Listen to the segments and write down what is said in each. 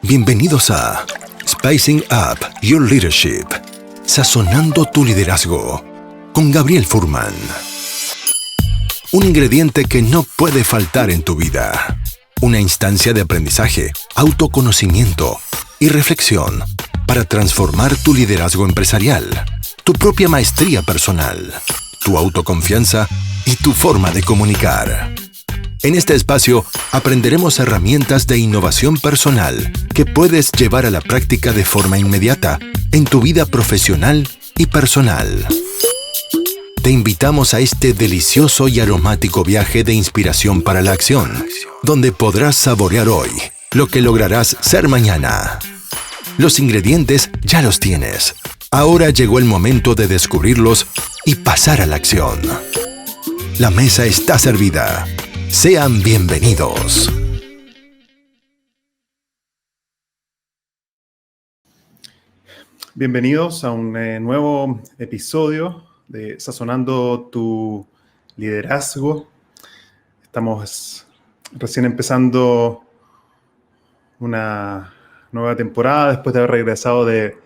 Bienvenidos a Spicing Up Your Leadership, sazonando tu liderazgo, con Gabriel Furman. Un ingrediente que no puede faltar en tu vida. Una instancia de aprendizaje, autoconocimiento y reflexión para transformar tu liderazgo empresarial, tu propia maestría personal, tu autoconfianza y tu forma de comunicar. En este espacio aprenderemos herramientas de innovación personal que puedes llevar a la práctica de forma inmediata en tu vida profesional y personal. Te invitamos a este delicioso y aromático viaje de inspiración para la acción, donde podrás saborear hoy lo que lograrás ser mañana. Los ingredientes ya los tienes. Ahora llegó el momento de descubrirlos y pasar a la acción. La mesa está servida. Sean bienvenidos. Bienvenidos a un nuevo episodio de Sazonando tu Liderazgo. Estamos recién empezando una nueva temporada después de haber regresado de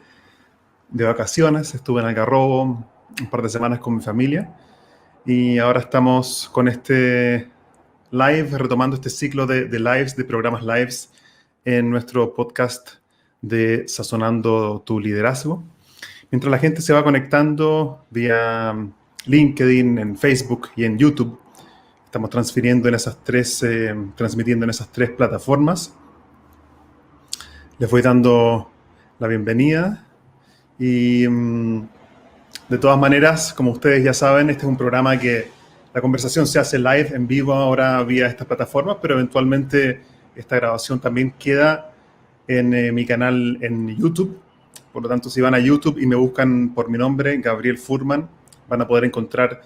vacaciones. Estuve en Algarrobo un par de semanas con mi familia y ahora estamos con este live, retomando este ciclo de lives, de programas lives en nuestro podcast de Sazonando tu Liderazgo. Mientras la gente se va conectando vía LinkedIn, en Facebook y en YouTube, estamos transmitiendo en esas tres plataformas. Les voy dando la bienvenida y de todas maneras, como ustedes ya saben, este es un programa que la conversación se hace live, en vivo ahora vía estas plataformas, pero eventualmente esta grabación también queda en mi canal en YouTube. Por lo tanto, si van a YouTube y me buscan por mi nombre, Gabriel Furman, van a poder encontrar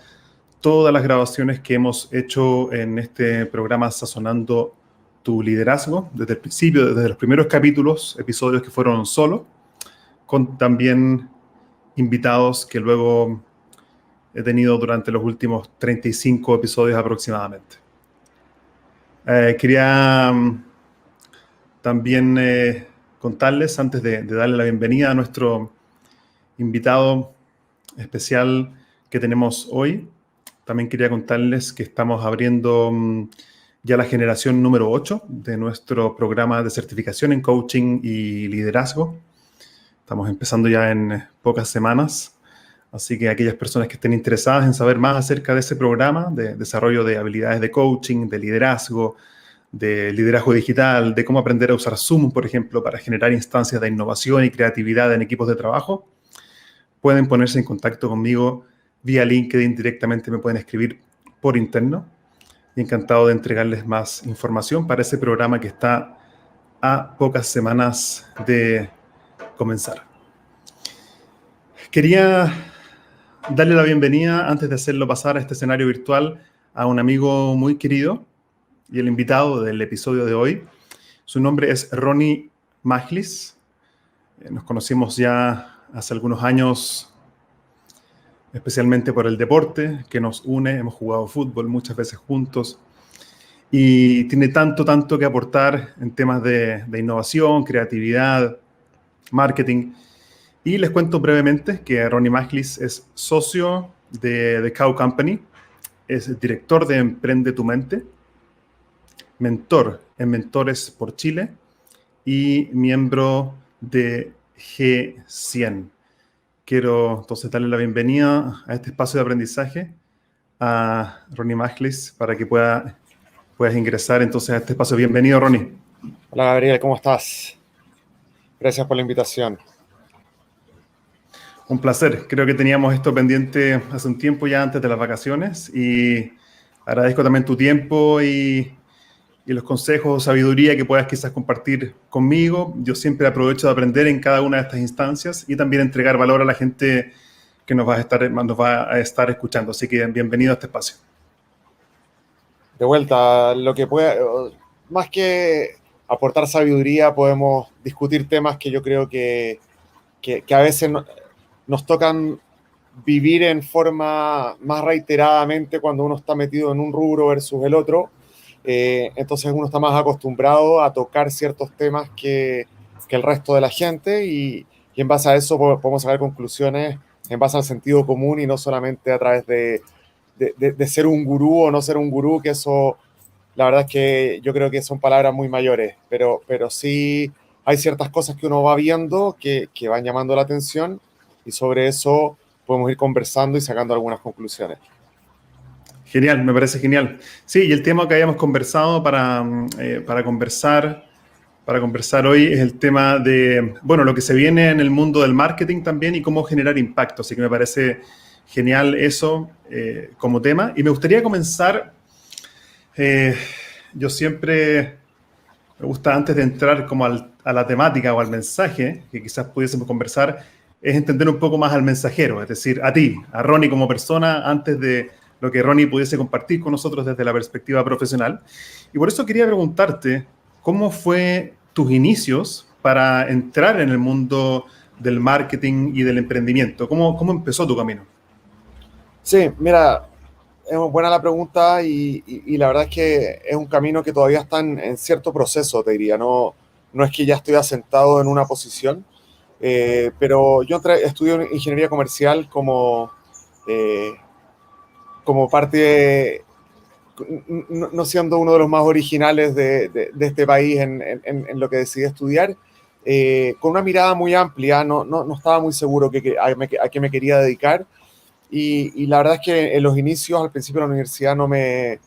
todas las grabaciones que hemos hecho en este programa Sazonando tu Liderazgo, desde el principio, desde los primeros episodios que fueron solo, con también invitados que luego he tenido durante los últimos 35 episodios aproximadamente. Quería también contarles, antes de darle la bienvenida a nuestro invitado especial que tenemos hoy, también quería contarles que estamos abriendo ya la generación número 8 de nuestro programa de certificación en coaching y liderazgo. Estamos empezando ya en pocas semanas. Así que aquellas personas que estén interesadas en saber más acerca de ese programa de desarrollo de habilidades de coaching, de liderazgo digital, de cómo aprender a usar Zoom, por ejemplo, para generar instancias de innovación y creatividad en equipos de trabajo, pueden ponerse en contacto conmigo vía LinkedIn. Directamente me pueden escribir por interno y encantado de entregarles más información para ese programa que está a pocas semanas de comenzar. Quería darle la bienvenida, antes de hacerlo pasar a este escenario virtual, a un amigo muy querido y el invitado del episodio de hoy. Su nombre es Ronnie Majlis. Nos conocimos ya hace algunos años, especialmente por el deporte que nos une. Hemos jugado fútbol muchas veces juntos y tiene tanto que aportar en temas de innovación, creatividad, marketing. Y les cuento brevemente que Ronnie Majlis es socio de The Cow Company, es director de Emprende tu Mente, mentor en Mentores por Chile y miembro de G100. Quiero entonces darle la bienvenida a este espacio de aprendizaje a Ronnie Majlis para que puedas ingresar entonces a este espacio. Bienvenido, Ronnie. Hola, Gabriel, ¿cómo estás? Gracias por la invitación. Un placer. Creo que teníamos esto pendiente hace un tiempo ya antes de las vacaciones y agradezco también tu tiempo y los consejos o sabiduría que puedas quizás compartir conmigo. Yo siempre aprovecho de aprender en cada una de estas instancias y también entregar valor a la gente que nos va a estar escuchando. Así que bienvenido a este espacio. De vuelta, lo que pueda, más que aportar sabiduría, podemos discutir temas que yo creo que a veces nos tocan vivir en forma más reiteradamente cuando uno está metido en un rubro versus el otro. Entonces uno está más acostumbrado a tocar ciertos temas que que el resto de la gente y en base a eso podemos sacar conclusiones en base al sentido común y no solamente a través de ser un gurú o no ser un gurú, que eso, la verdad es que yo creo que son palabras muy mayores, pero sí hay ciertas cosas que uno va viendo que van llamando la atención y sobre eso podemos ir conversando y sacando algunas conclusiones. Genial, me parece genial. Sí, y el tema que habíamos conversado para conversar hoy es el tema de, bueno, lo que se viene en el mundo del marketing también y cómo generar impacto. Así que me parece genial eso como tema. Y me gustaría comenzar, yo siempre me gusta antes de entrar como a la temática o al mensaje, que quizás pudiésemos conversar, es entender un poco más al mensajero, es decir, a ti, a Ronnie como persona, antes de lo que Ronnie pudiese compartir con nosotros desde la perspectiva profesional. Y por eso quería preguntarte, ¿cómo fue tus inicios para entrar en el mundo del marketing y del emprendimiento? ¿Cómo empezó tu camino? Sí, mira, es muy buena la pregunta y la verdad es que es un camino que todavía está en cierto proceso, te diría. No es que ya estoy asentado en una posición, pero yo estudié ingeniería comercial como parte, no siendo uno de los más originales de este país en lo que decidí estudiar, con una mirada muy amplia, no estaba muy seguro a qué me quería dedicar. Y la verdad es que en los inicios, al principio de la universidad, no me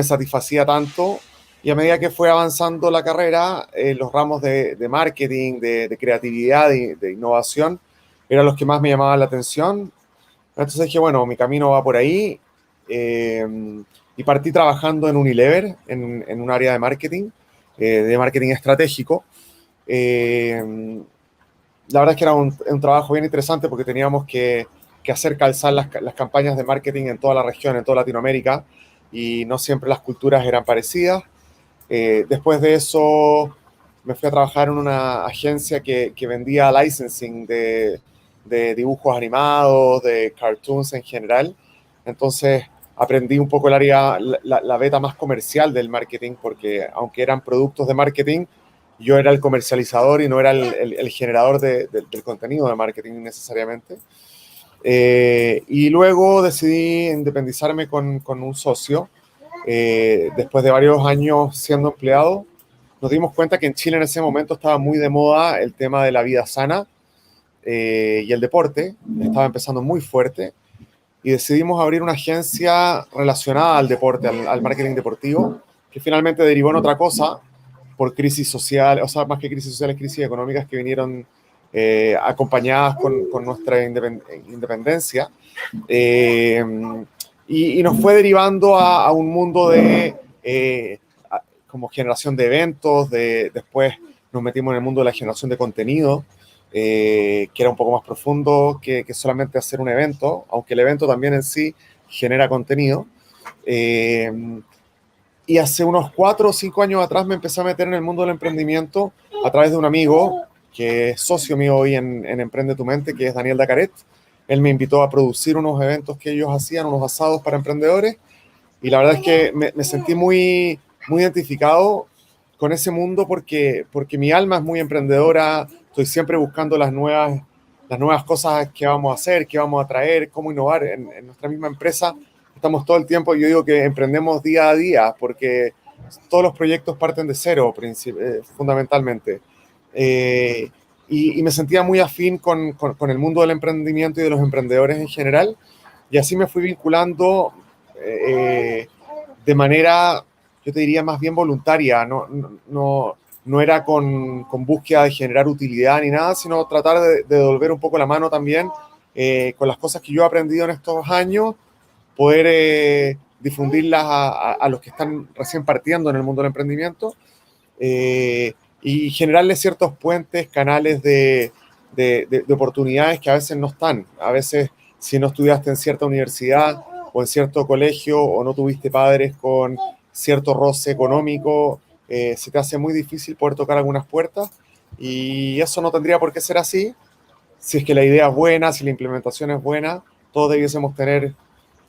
satisfacía tanto. Y a medida que fue avanzando la carrera, los ramos de marketing, de creatividad, de innovación, eran los que más me llamaban la atención. Entonces dije, bueno, mi camino va por ahí. Y partí trabajando en Unilever, en un área de marketing estratégico. La verdad es que era un trabajo bien interesante porque teníamos que hacer calzar las campañas de marketing en toda la región, en toda Latinoamérica, y no siempre las culturas eran parecidas. Después de eso me fui a trabajar en una agencia que vendía licensing de dibujos animados, de cartoons en general. Entonces aprendí un poco el área, la beta más comercial del marketing, porque aunque eran productos de marketing, yo era el comercializador y no era el generador del contenido de marketing necesariamente. Y luego decidí independizarme con un socio. Después de varios años siendo empleado, nos dimos cuenta que en Chile en ese momento estaba muy de moda el tema de la vida sana y el deporte. Estaba empezando muy fuerte y decidimos abrir una agencia relacionada al deporte, al marketing deportivo, que finalmente derivó en otra cosa por crisis social, o sea, más que crisis sociales, crisis económicas que vinieron acompañadas con nuestra independencia. Y nos fue derivando a un mundo como generación de eventos, después nos metimos en el mundo de la generación de contenido, que era un poco más profundo que solamente hacer un evento, aunque el evento también en sí genera contenido. Y hace unos 4 o 5 años atrás me empecé a meter en el mundo del emprendimiento a través de un amigo que es socio mío hoy en Emprende tu Mente, que es Daniel Dacaret. Él me invitó a producir unos eventos que ellos hacían, unos asados para emprendedores, y la verdad es que me sentí muy, muy identificado con ese mundo porque mi alma es muy emprendedora, estoy siempre buscando las nuevas cosas que vamos a hacer, que vamos a traer, cómo innovar en nuestra misma empresa. Estamos todo el tiempo, yo digo que emprendemos día a día, porque todos los proyectos parten de cero, fundamentalmente. Y me sentía muy afín con el mundo del emprendimiento y de los emprendedores en general, y así me fui vinculando de manera, yo te diría, más bien voluntaria. No era con búsqueda de generar utilidad ni nada, sino tratar de devolver un poco la mano también con las cosas que yo he aprendido en estos años, poder difundirlas a los que están recién partiendo en el mundo del emprendimiento, y generarles ciertos puentes, canales de oportunidades que a veces no están. A veces, si no estudiaste en cierta universidad o en cierto colegio o no tuviste padres con cierto roce económico, se te hace muy difícil poder tocar algunas puertas, y eso no tendría por qué ser así. Si es que la idea es buena, si la implementación es buena, todos debiésemos tener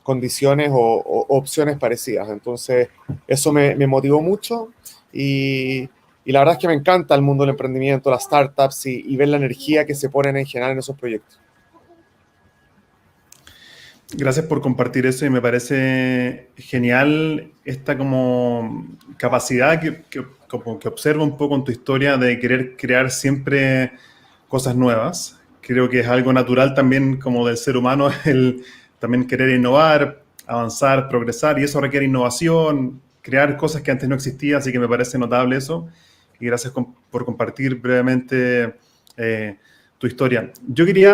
condiciones o opciones parecidas. Entonces, eso me motivó mucho y y la verdad es que me encanta el mundo del emprendimiento, las startups y ver la energía que se ponen en general en esos proyectos. Gracias por compartir eso y me parece genial esta como capacidad como que observo un poco en tu historia de querer crear siempre cosas nuevas. Creo que es algo natural también como del ser humano el también querer innovar, avanzar, progresar y eso requiere innovación, crear cosas que antes no existían, así que me parece notable eso y gracias por compartir brevemente tu historia.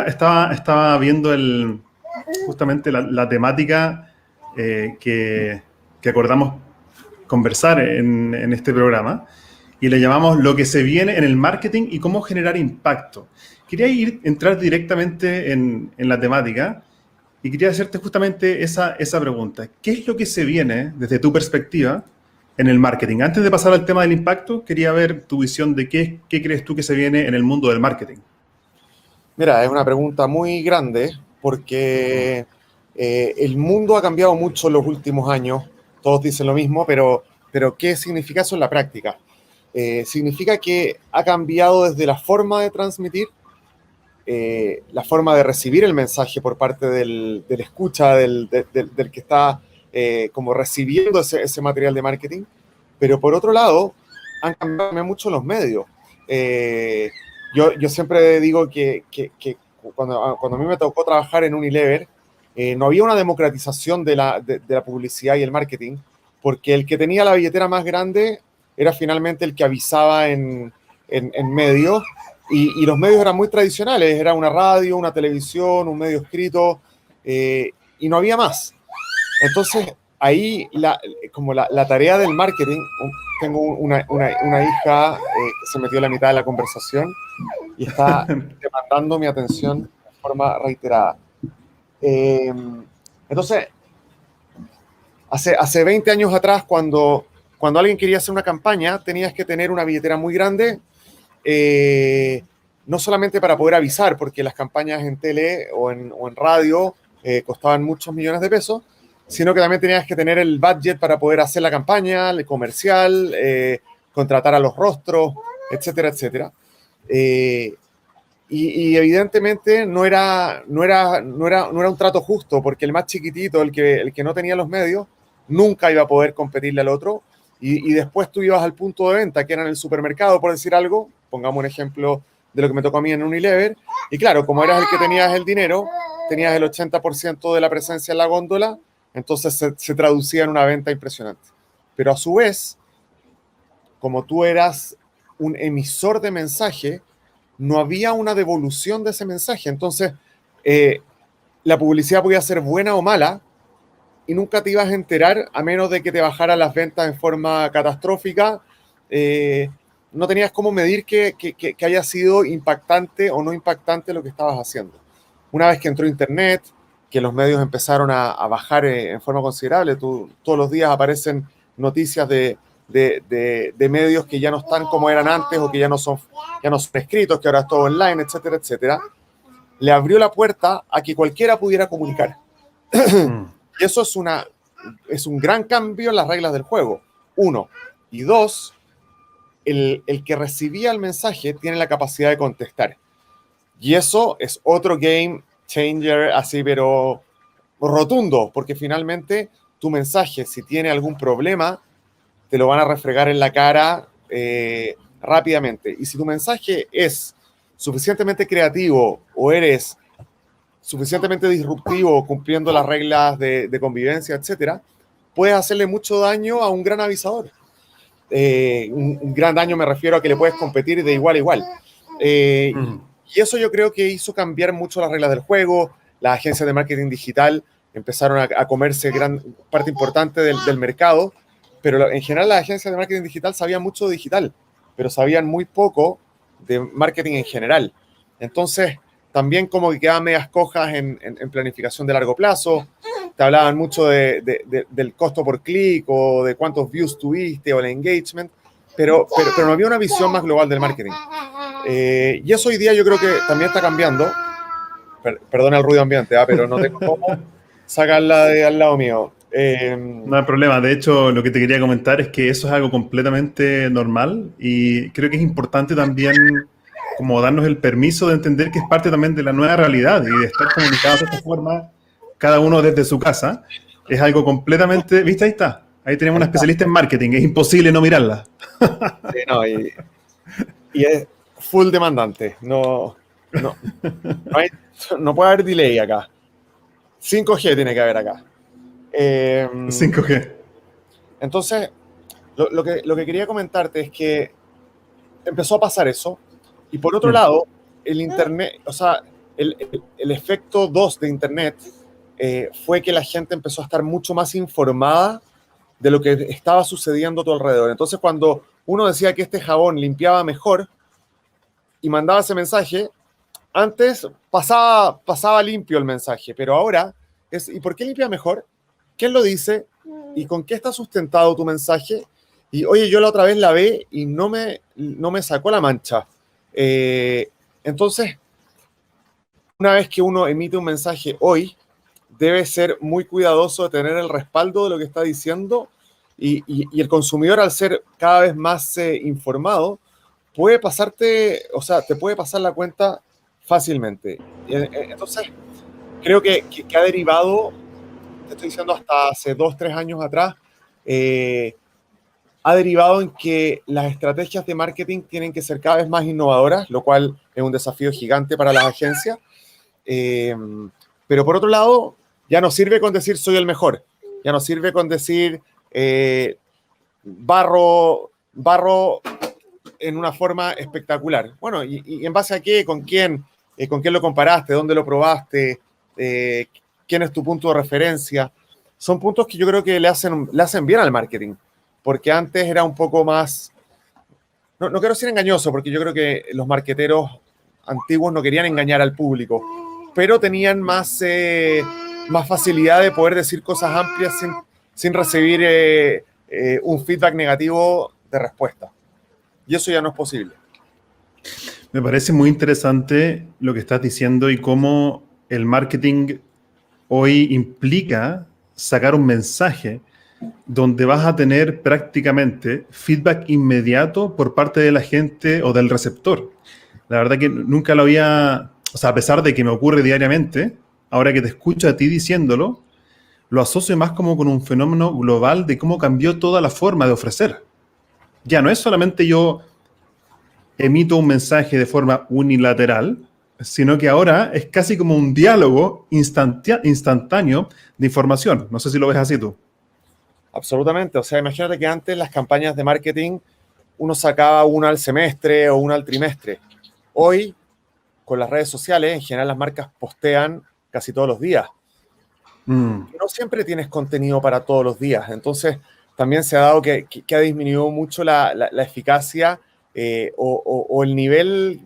Estaba viendo justamente la temática que acordamos conversar en este programa y le llamamos lo que se viene en el marketing y cómo generar impacto. Quería entrar directamente en la temática y quería hacerte justamente esa pregunta. ¿Qué es lo que se viene desde tu perspectiva en el marketing? Antes de pasar al tema del impacto, quería ver tu visión de qué crees tú que se viene en el mundo del marketing. Mira, es una pregunta muy grande porque el mundo ha cambiado mucho en los últimos años. Todos dicen lo mismo, pero ¿qué significa eso en la práctica? Significa que ha cambiado desde la forma de transmitir, la forma de recibir el mensaje por parte del escucha, del que está como recibiendo ese material de marketing, pero por otro lado, han cambiado mucho los medios. Yo siempre digo que cuando a mí me tocó trabajar en Unilever, no había una democratización de la publicidad y el marketing, porque el que tenía la billetera más grande era finalmente el que avisaba en medios, y los medios eran muy tradicionales, era una radio, una televisión, un medio escrito, y no había más. Entonces, ahí como la tarea del marketing, tengo una hija que se metió en la mitad de la conversación y está demandando mi atención de forma reiterada. Entonces, hace 20 años atrás, cuando alguien quería hacer una campaña, tenías que tener una billetera muy grande, no solamente para poder avisar, porque las campañas en tele o en radio costaban muchos millones de pesos, sino que también tenías que tener el budget para poder hacer la campaña, el comercial, contratar a los rostros, etcétera, etcétera. Y evidentemente no era un trato justo, porque el más chiquitito, el que no tenía los medios, nunca iba a poder competirle al otro, y después tú ibas al punto de venta, que era en el supermercado, por decir algo, pongamos un ejemplo de lo que me tocó a mí en Unilever, y claro, como eras el que tenías el dinero, tenías el 80% de la presencia en la góndola, entonces se traducía en una venta impresionante. Pero a su vez, como tú eras un emisor de mensaje, no había una devolución de ese mensaje. Entonces, la publicidad podía ser buena o mala y nunca te ibas a enterar a menos de que te bajaran las ventas en forma catastrófica. No tenías cómo medir que haya sido impactante o no impactante lo que estabas haciendo. Una vez que entró Internet, que los medios empezaron a bajar en forma considerable, todos los días aparecen noticias de medios que ya no están como eran antes o que ya no son escritos, que ahora es todo online, etcétera, etcétera, le abrió la puerta a que cualquiera pudiera comunicar. Y eso es un gran cambio en las reglas del juego, uno. Y dos, el que recibía el mensaje tiene la capacidad de contestar. Y eso es otro game changer, así, pero rotundo, porque finalmente tu mensaje, si tiene algún problema, te lo van a refregar en la cara rápidamente. Y si tu mensaje es suficientemente creativo o eres suficientemente disruptivo cumpliendo las reglas de convivencia, etcétera, puedes hacerle mucho daño a un gran avisador. Un gran daño me refiero a que le puedes competir de igual a igual. Y eso yo creo que hizo cambiar mucho las reglas del juego. Las agencias de marketing digital empezaron a comerse gran parte importante del mercado, pero en general las agencias de marketing digital sabían mucho de digital, pero sabían muy poco de marketing en general. Entonces, también como que quedaban medias cojas en planificación de largo plazo. Te hablaban mucho del costo por clic o de cuántos views tuviste o el engagement, pero no había una visión más global del marketing. Y eso hoy día yo creo que también está cambiando. Perdona el ruido ambiente, pero no tengo cómo sacarla de al lado mío. No hay problema. De hecho, lo que te quería comentar es que eso es algo completamente normal y creo que es importante también como darnos el permiso de entender que es parte también de la nueva realidad y de estar comunicados de esta forma, cada uno desde su casa. Es algo completamente... ¿Viste? Ahí está. Ahí tenemos Ahí una está. especialista en marketing. Es imposible no mirarla. Sí, no, y es full demandante. No puede haber delay acá. 5G tiene que haber acá. 5G. Entonces, lo que quería comentarte es que empezó a pasar eso. Y por otro lado, el Internet, o sea, el efecto 2 de Internet fue que la gente empezó a estar mucho más informada de lo que estaba sucediendo a tu alrededor. Entonces, cuando uno decía que este jabón limpiaba mejor y mandaba ese mensaje, antes pasaba limpio el mensaje, pero ahora es, ¿y por qué limpia mejor? ¿Quién lo dice? ¿Y con qué está sustentado tu mensaje? Y oye, yo la otra vez lavé y no me sacó la mancha. Entonces, una vez que uno emite un mensaje hoy, debe ser muy cuidadoso de tener el respaldo de lo que está diciendo y el consumidor, al ser cada vez más informado, puede pasarte, o sea, te puede pasar la cuenta fácilmente. Entonces, creo que ha derivado, te estoy diciendo hasta hace 2, 3 años atrás, ha derivado en que las estrategias de marketing tienen que ser cada vez más innovadoras, lo cual es un desafío gigante para las agencias. Pero por otro lado, ya no sirve con decir soy el mejor, ya no sirve con decir barro en una forma espectacular. Bueno, ¿y en base a qué? ¿Con quién lo comparaste? ¿Dónde lo probaste? ¿Quién es tu punto de referencia? Son puntos que yo creo que le hacen bien al marketing, porque antes era un poco más, no quiero decir engañoso, porque yo creo que los marketeros antiguos no querían engañar al público, pero tenían más facilidad de poder decir cosas amplias sin recibir un feedback negativo de respuesta. Y eso ya no es posible. Me parece muy interesante lo que estás diciendo y cómo el marketing hoy implica sacar un mensaje donde vas a tener prácticamente feedback inmediato por parte de la gente o del receptor. La verdad que nunca lo había, o sea, a pesar de que me ocurre diariamente, ahora que te escucho a ti diciéndolo, lo asocio más como con un fenómeno global de cómo cambió toda la forma de ofrecer. Ya no es solamente yo emito un mensaje de forma unilateral, sino que ahora es casi como un diálogo instantáneo de información. No sé si lo ves así tú. Absolutamente. O sea, imagínate que antes las campañas de marketing uno sacaba una al semestre o una al trimestre. Hoy, con las redes sociales, en general las marcas postean casi todos los días. No siempre tienes contenido para todos los días. Entonces, también se ha dado que ha disminuido mucho la eficacia o el nivel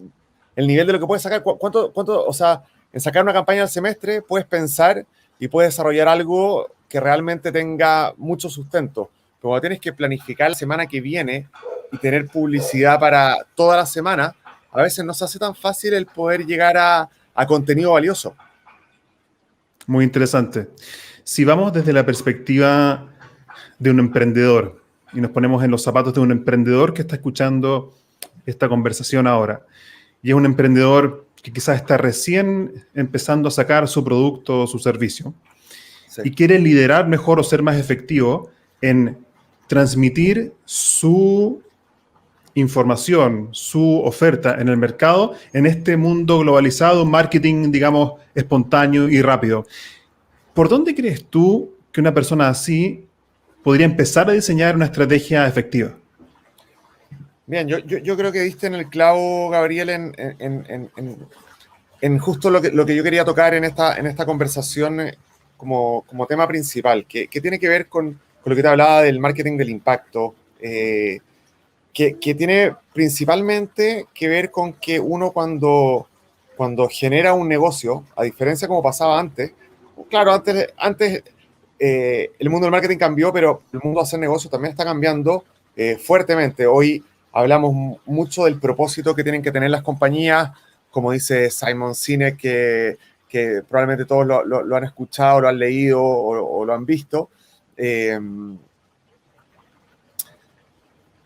de lo que puedes sacar. ¿Cuánto, o sea, en sacar una campaña al semestre puedes pensar y puedes desarrollar algo que realmente tenga mucho sustento? Pero cuando tienes que planificar la semana que viene y tener publicidad para toda la semana, a veces no se hace tan fácil el poder llegar a contenido valioso. Muy interesante. Si vamos desde la perspectiva de un emprendedor y nos ponemos en los zapatos de un emprendedor que está escuchando esta conversación ahora, y es un emprendedor que quizás está recién empezando a sacar su producto o su servicio, sí, y quiere liderar mejor o ser más efectivo en transmitir su información, su oferta en el mercado, en este mundo globalizado, marketing, digamos, espontáneo y rápido. ¿Por dónde crees tú que una persona así podría empezar a diseñar una estrategia efectiva? Bien, yo creo que diste en el clavo, Gabriel, en justo lo que yo quería tocar en esta conversación como tema principal, que tiene que ver con lo que te hablaba del marketing del impacto, que tiene principalmente que ver con que uno cuando genera un negocio, a diferencia como pasaba antes, claro, antes el mundo del marketing cambió, pero el mundo de hacer negocios también está cambiando fuertemente. Hoy hablamos mucho del propósito que tienen que tener las compañías, como dice Simon Sinek, que probablemente todos lo han escuchado, lo han leído o lo han visto.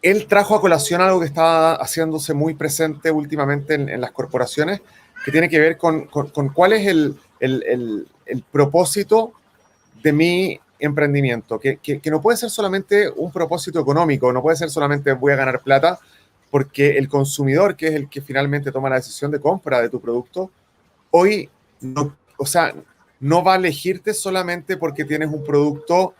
él trajo a colación algo que estaba haciéndose muy presente últimamente en las corporaciones, que tiene que ver con cuál es el propósito de mi emprendimiento, que no puede ser solamente un propósito económico, no puede ser solamente voy a ganar plata, porque el consumidor, que es el que finalmente toma la decisión de compra de tu producto, hoy no, o sea, no va a elegirte solamente porque tienes un producto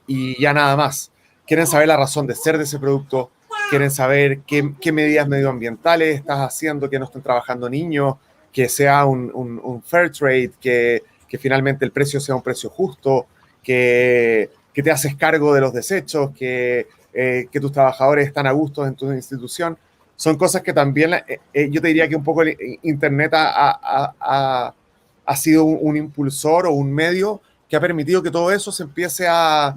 y ya nada más. Quieren saber la razón de ser de ese producto, quieren saber qué medidas medioambientales estás haciendo, que no estén trabajando niños, que sea un fair trade, que finalmente el precio sea un precio justo, que te haces cargo de los desechos, que tus trabajadores están a gusto en tu institución. Son cosas que también yo te diría que un poco el Internet ha sido un impulsor o un medio que ha permitido que todo eso se empiece a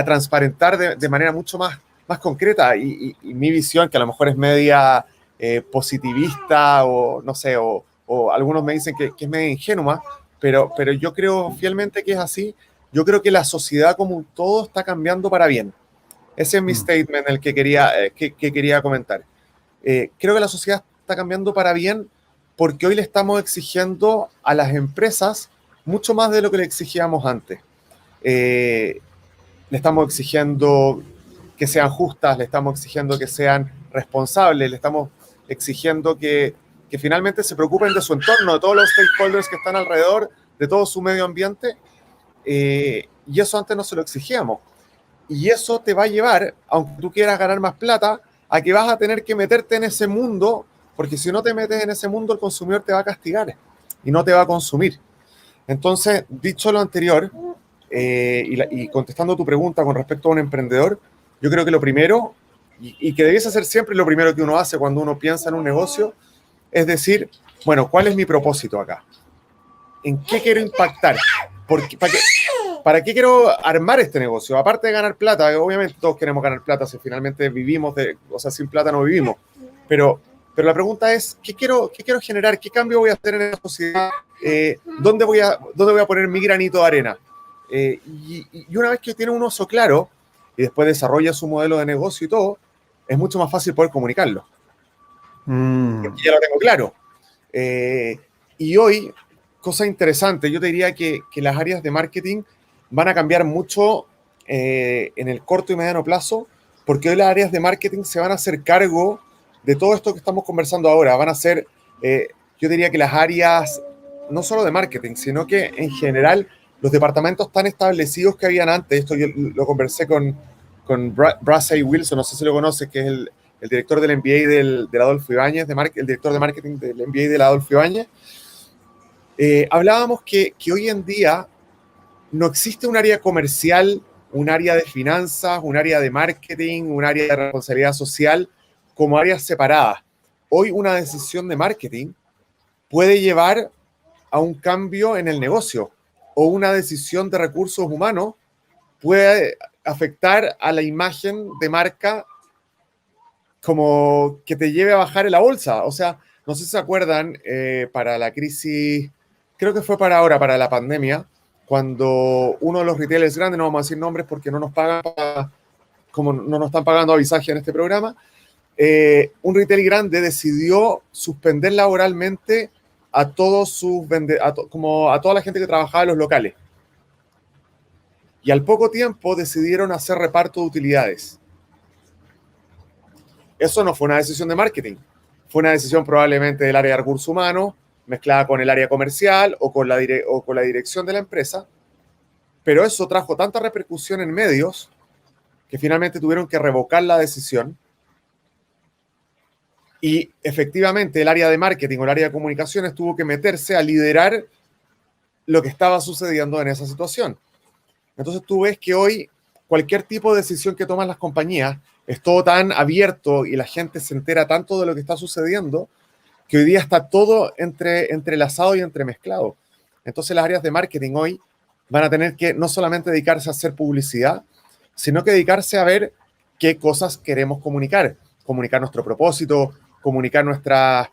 transparentar de manera mucho más concreta. Y mi visión, que a lo mejor es media positivista o no sé, o algunos me dicen que es media ingenua, pero yo creo fielmente que es así. Yo creo que la sociedad como un todo está cambiando para bien. Ese es mi statement, el que quería comentar. Creo que la sociedad está cambiando para bien porque hoy le estamos exigiendo a las empresas mucho más de lo que le exigíamos antes. Le estamos exigiendo que sean justas, le estamos exigiendo que sean responsables, le estamos exigiendo que finalmente se preocupen de su entorno, de todos los stakeholders que están alrededor, de todo su medio ambiente, y eso antes no se lo exigíamos. Y eso te va a llevar, aunque tú quieras ganar más plata, a que vas a tener que meterte en ese mundo, porque si no te metes en ese mundo, el consumidor te va a castigar y no te va a consumir. Entonces, dicho lo anterior, y contestando tu pregunta con respecto a un emprendedor, yo creo que lo primero, y que debiese ser siempre lo primero que uno hace cuando uno piensa en un negocio, es decir, bueno, ¿cuál es mi propósito acá? ¿En qué quiero impactar? ¿Para qué quiero armar este negocio? Aparte de ganar plata, obviamente todos queremos ganar plata, si finalmente vivimos sin plata no vivimos. Pero la pregunta es, ¿qué quiero generar? ¿Qué cambio voy a hacer en la sociedad? ¿Dónde voy a poner mi granito de arena? Y una vez que tiene un oso claro y después desarrolla su modelo de negocio y todo, es mucho más fácil poder comunicarlo. Porque ya lo tengo claro. Y hoy, cosa interesante, yo te diría que las áreas de marketing van a cambiar mucho en el corto y mediano plazo, porque hoy las áreas de marketing se van a hacer cargo de todo esto que estamos conversando ahora. Van a ser, yo diría que las áreas, no solo de marketing, sino que en general los departamentos tan establecidos que habían antes. Esto yo lo conversé con Brassey Wilson, no sé si lo conoces, que es el director del MBA del Adolfo Ibáñez, el director de marketing del MBA del Adolfo Ibáñez. Hablábamos que hoy en día no existe un área comercial, un área de finanzas, un área de marketing, un área de responsabilidad social como áreas separadas. Hoy una decisión de marketing puede llevar a un cambio en el negocio, o una decisión de recursos humanos puede afectar a la imagen de marca como que te lleve a bajar en la bolsa. O sea, no sé si se acuerdan, para la crisis, creo que fue para la pandemia, cuando uno de los retailers grandes, no vamos a decir nombres porque no nos pagan, como no nos están pagando avisaje en este programa, un retail grande decidió suspender laboralmente a todos como a toda la gente que trabajaba en los locales. Y al poco tiempo decidieron hacer reparto de utilidades. Eso no fue una decisión de marketing, fue una decisión probablemente del área de recursos humanos, mezclada con el área comercial o con la dirección de la empresa, pero eso trajo tanta repercusión en medios que finalmente tuvieron que revocar la decisión. Y efectivamente el área de marketing o el área de comunicaciones tuvo que meterse a liderar lo que estaba sucediendo en esa situación. Entonces tú ves que hoy cualquier tipo de decisión que toman las compañías es todo tan abierto y la gente se entera tanto de lo que está sucediendo que hoy día está todo entrelazado y entremezclado. Entonces las áreas de marketing hoy van a tener que no solamente dedicarse a hacer publicidad, sino que dedicarse a ver qué cosas queremos comunicar nuestro propósito, comunicar nuestras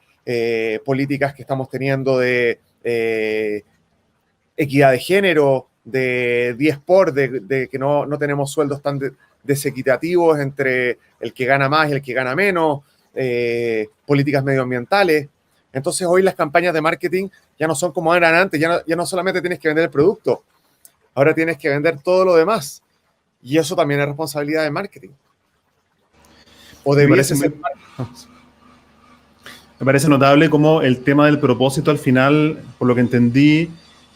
políticas que estamos teniendo de equidad de género, de 10 de que no tenemos sueldos tan desequitativos entre el que gana más y el que gana menos, políticas medioambientales. Entonces hoy las campañas de marketing ya no son como eran antes, ya no solamente tienes que vender el producto, ahora tienes que vender todo lo demás. Y eso también es responsabilidad de marketing. O debiese ser. Me parece notable cómo el tema del propósito al final, por lo que entendí,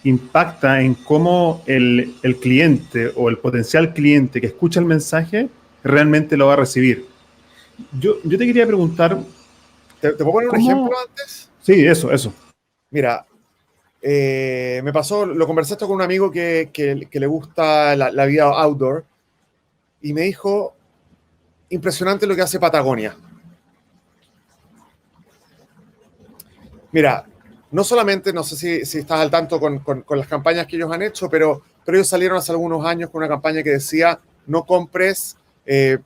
impacta en cómo el cliente o el potencial cliente que escucha el mensaje realmente lo va a recibir. Yo te quería preguntar... ¿Te puedo poner un ejemplo antes? Sí, eso. Mira, me pasó, lo conversé esto con un amigo que le gusta la vida outdoor y me dijo, impresionante lo que hace Patagonia. Mira, no solamente, no sé si estás al tanto con las campañas que ellos han hecho, pero ellos salieron hace algunos años con una campaña que decía, no compres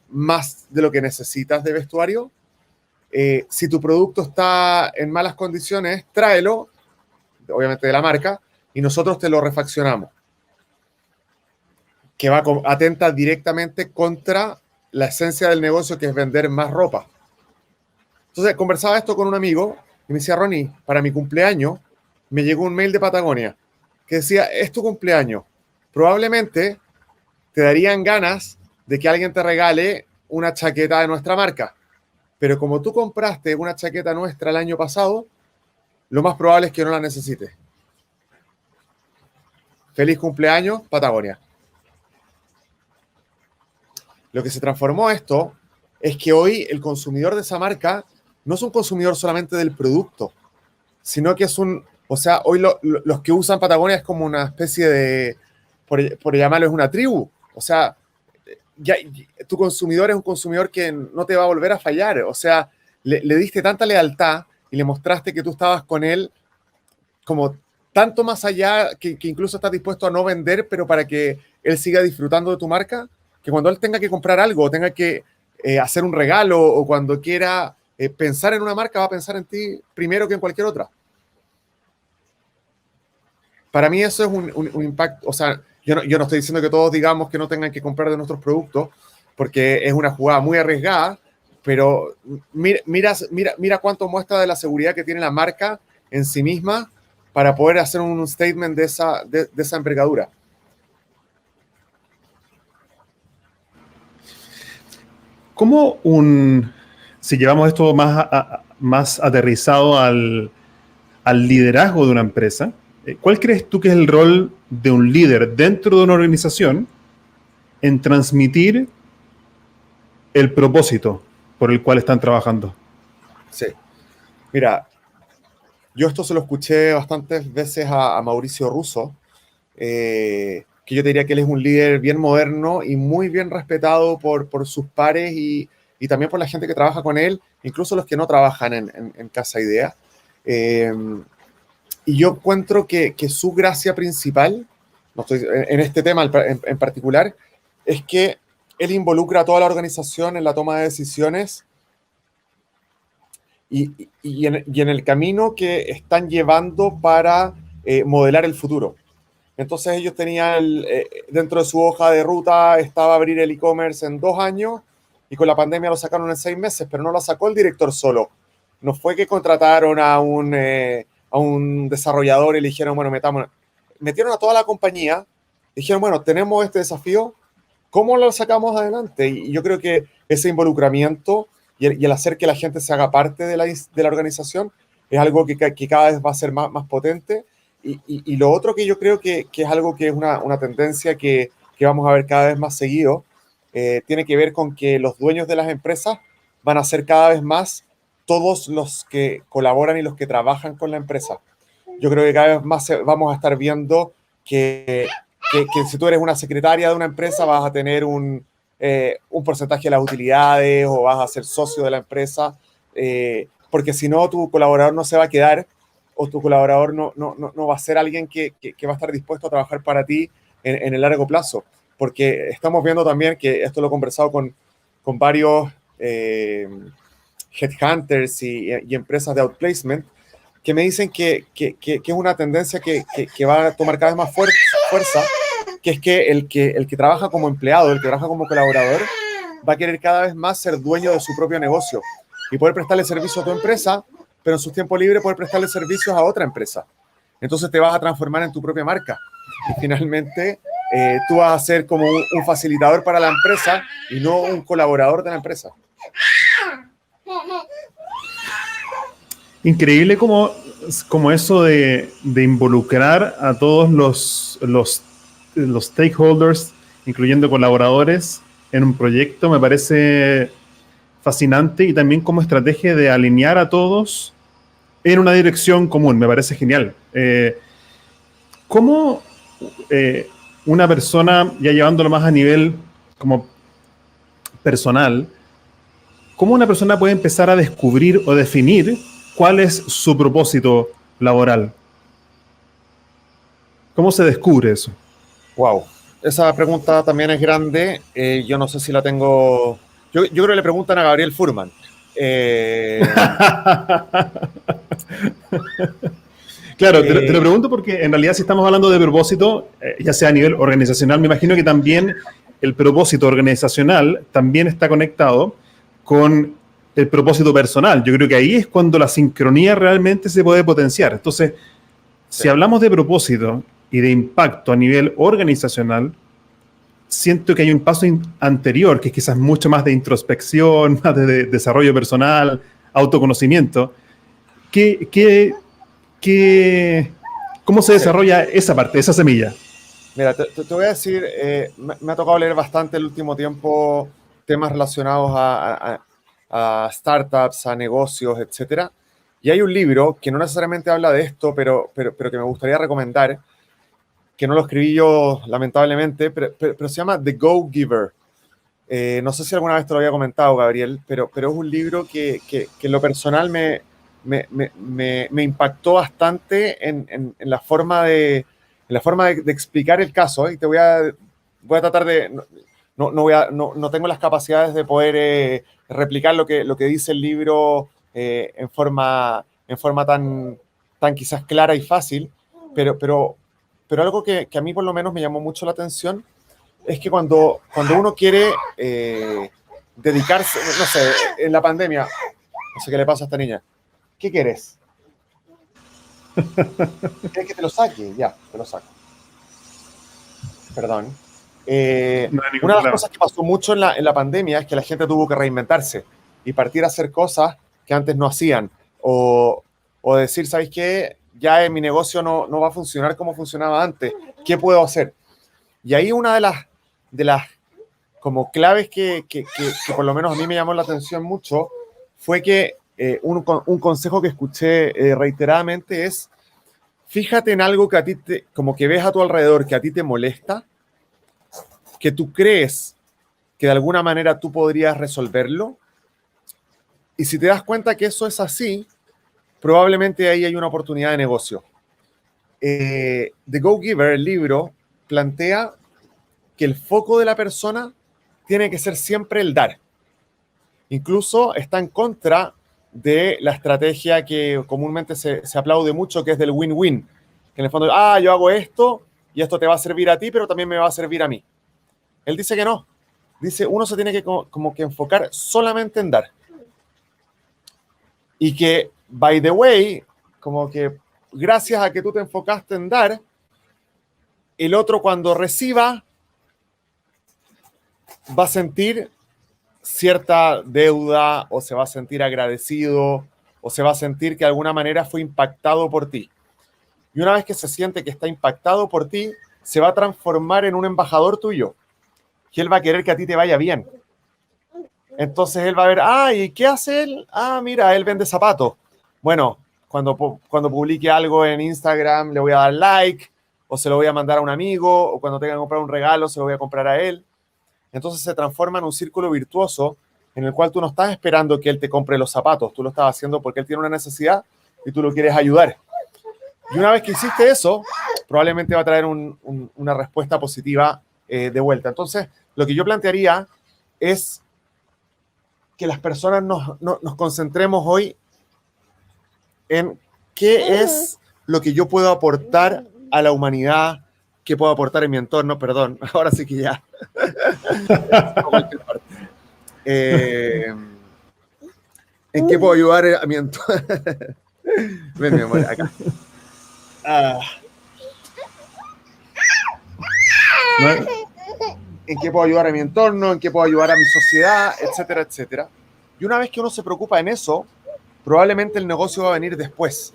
más de lo que necesitas de vestuario. Si tu producto está en malas condiciones, tráelo, obviamente de la marca, y nosotros te lo refaccionamos. Que atenta directamente contra la esencia del negocio, que es vender más ropa. Entonces, conversaba esto con un amigo y me decía, Ronnie, para mi cumpleaños me llegó un mail de Patagonia que decía, es tu cumpleaños. Probablemente te darían ganas de que alguien te regale una chaqueta de nuestra marca. Pero como tú compraste una chaqueta nuestra el año pasado, lo más probable es que no la necesites. Feliz cumpleaños, Patagonia. Lo que se transformó esto es que hoy el consumidor de esa marca no es un consumidor solamente del producto, sino que es hoy los que usan Patagonia es como una especie de, por llamarlo, es una tribu. O sea, tu consumidor es un consumidor que no te va a volver a fallar. O sea, le diste tanta lealtad y le mostraste que tú estabas con él como tanto más allá que incluso estás dispuesto a no vender, pero para que él siga disfrutando de tu marca, que cuando él tenga que comprar algo, o tenga que hacer un regalo, o cuando quiera pensar en una marca, va a pensar en ti primero que en cualquier otra. Para mí eso es un impacto. O sea, yo no estoy diciendo que todos digamos que no tengan que comprar de nuestros productos, porque es una jugada muy arriesgada, pero mira cuánto muestra de la seguridad que tiene la marca en sí misma para poder hacer un statement de esa envergadura. ¿Cómo si llevamos esto más aterrizado al liderazgo de una empresa, ¿cuál crees tú que es el rol de un líder dentro de una organización en transmitir el propósito por el cual están trabajando? Sí. Mira, yo esto se lo escuché bastantes veces a Mauricio Russo, que yo te diría que él es un líder bien moderno y muy bien respetado por sus pares y también por la gente que trabaja con él, incluso los que no trabajan en Casa Idea. Y yo encuentro que su gracia principal, no estoy en este tema en particular, es que él involucra a toda la organización en la toma de decisiones y en el camino que están llevando para modelar el futuro. Entonces ellos tenían, dentro de su hoja de ruta, estaba abrir el e-commerce en 2 años, y con la pandemia lo sacaron en 6 meses, pero no lo sacó el director solo. No fue que contrataron a un desarrollador y le dijeron, bueno, metieron a toda la compañía, dijeron, bueno, tenemos este desafío, ¿cómo lo sacamos adelante? Y yo creo que ese involucramiento y el hacer que la gente se haga parte de la organización es algo que cada vez va a ser más potente. Y lo otro que yo creo que es algo que es una tendencia que vamos a ver cada vez más seguido, tiene que ver con que los dueños de las empresas van a ser cada vez más todos los que colaboran y los que trabajan con la empresa. Yo creo que cada vez más vamos a estar viendo que si tú eres una secretaria de una empresa vas a tener un porcentaje de las utilidades o vas a ser socio de la empresa, porque si no tu colaborador no se va a quedar o tu colaborador no va a ser alguien que va a estar dispuesto a trabajar para ti en el largo plazo. Porque estamos viendo también que esto lo he conversado con varios headhunters y empresas de outplacement que me dicen que es una tendencia que va a tomar cada vez más fuerza, que es que el que trabaja como empleado, el que trabaja como colaborador, va a querer cada vez más ser dueño de su propio negocio y poder prestarle servicio a tu empresa, pero en sus tiempos libres poder prestarle servicios a otra empresa. Entonces te vas a transformar en tu propia marca. Y finalmente tú vas a ser como un facilitador para la empresa y no un colaborador de la empresa. Increíble como eso de involucrar a todos los stakeholders, incluyendo colaboradores, en un proyecto, me parece fascinante, y también como estrategia de alinear a todos en una dirección común, me parece genial. ¿Cómo una persona, ya llevándolo más a nivel como personal, cómo una persona puede empezar a descubrir o definir cuál es su propósito laboral? ¿Cómo se descubre eso? Wow, esa pregunta también es grande. Yo no sé si la tengo. Yo creo que le preguntan a Gabriel Furman. Claro, te lo pregunto porque en realidad si estamos hablando de propósito, ya sea a nivel organizacional, me imagino que también el propósito organizacional también está conectado con el propósito personal. Yo creo que ahí es cuando la sincronía realmente se puede potenciar. Entonces, si hablamos de propósito y de impacto a nivel organizacional, siento que hay un paso anterior, que es quizás mucho más de introspección, más de desarrollo personal, autoconocimiento. ¿Cómo se desarrolla esa parte, esa semilla? Mira, te voy a decir, me ha tocado leer bastante el último tiempo temas relacionados a startups, a negocios, etcétera. Y hay un libro que no necesariamente habla de esto, pero que me gustaría recomendar, que no lo escribí yo, lamentablemente, pero se llama The Go-Giver. No sé si alguna vez te lo había comentado, Gabriel, pero es un libro que en lo personal me impactó bastante en la forma de explicar el caso. Y voy a tratar de... No tengo las capacidades de poder replicar lo que dice el libro en forma tan quizás clara y fácil, pero algo que a mí por lo menos me llamó mucho la atención es que cuando uno quiere dedicarse, no sé, en la pandemia, no sé qué le pasa a esta niña. ¿Qué quieres? ¿Quieres que te lo saque? Ya, te lo saco. Perdón. Una de las cosas que pasó mucho en la pandemia es que la gente tuvo que reinventarse y partir a hacer cosas que antes no hacían. O decir, ¿sabes qué? Ya mi negocio no va a funcionar como funcionaba antes. ¿Qué puedo hacer? Y ahí una de las como claves que por lo menos a mí me llamó la atención mucho fue que un consejo que escuché reiteradamente es: fíjate en algo que a ti como que ves a tu alrededor, que a ti te molesta, que tú crees que de alguna manera tú podrías resolverlo, y si te das cuenta que eso es así, probablemente ahí hay una oportunidad de negocio. The Go-Giver, el libro, plantea que el foco de la persona tiene que ser siempre el dar. Incluso está en contra de la estrategia que comúnmente se aplaude mucho, que es del win-win. Que en el fondo, yo hago esto y esto te va a servir a ti, pero también me va a servir a mí. Él dice que no. Dice, uno se tiene que como que enfocar solamente en dar. Y que, by the way, como que gracias a que tú te enfocaste en dar, el otro cuando reciba va a sentir cierta deuda, o se va a sentir agradecido, o se va a sentir que de alguna manera fue impactado por ti. Y una vez que se siente que está impactado por ti, se va a transformar en un embajador tuyo. Y él va a querer que a ti te vaya bien. Entonces él va a ver, ¿y qué hace él? Mira, él vende zapatos. Bueno, cuando publique algo en Instagram le voy a dar like, o se lo voy a mandar a un amigo, o cuando tenga que comprar un regalo se lo voy a comprar a él. Entonces se transforma en un círculo virtuoso en el cual tú no estás esperando que él te compre los zapatos, tú lo estás haciendo porque él tiene una necesidad y tú lo quieres ayudar. Y una vez que hiciste eso, probablemente va a traer una respuesta positiva de vuelta. Entonces, lo que yo plantearía es que las personas nos concentremos hoy en qué es lo que yo puedo aportar a la humanidad, ¿Qué puedo aportar en mi entorno? Perdón, ahora sí que ya. ¿En qué puedo ayudar a mi entorno? Ven, mi amor, acá. ¿En qué puedo ayudar a mi entorno? ¿En qué puedo ayudar a mi sociedad? Etcétera, etcétera. Y una vez que uno se preocupa en eso, probablemente el negocio va a venir después.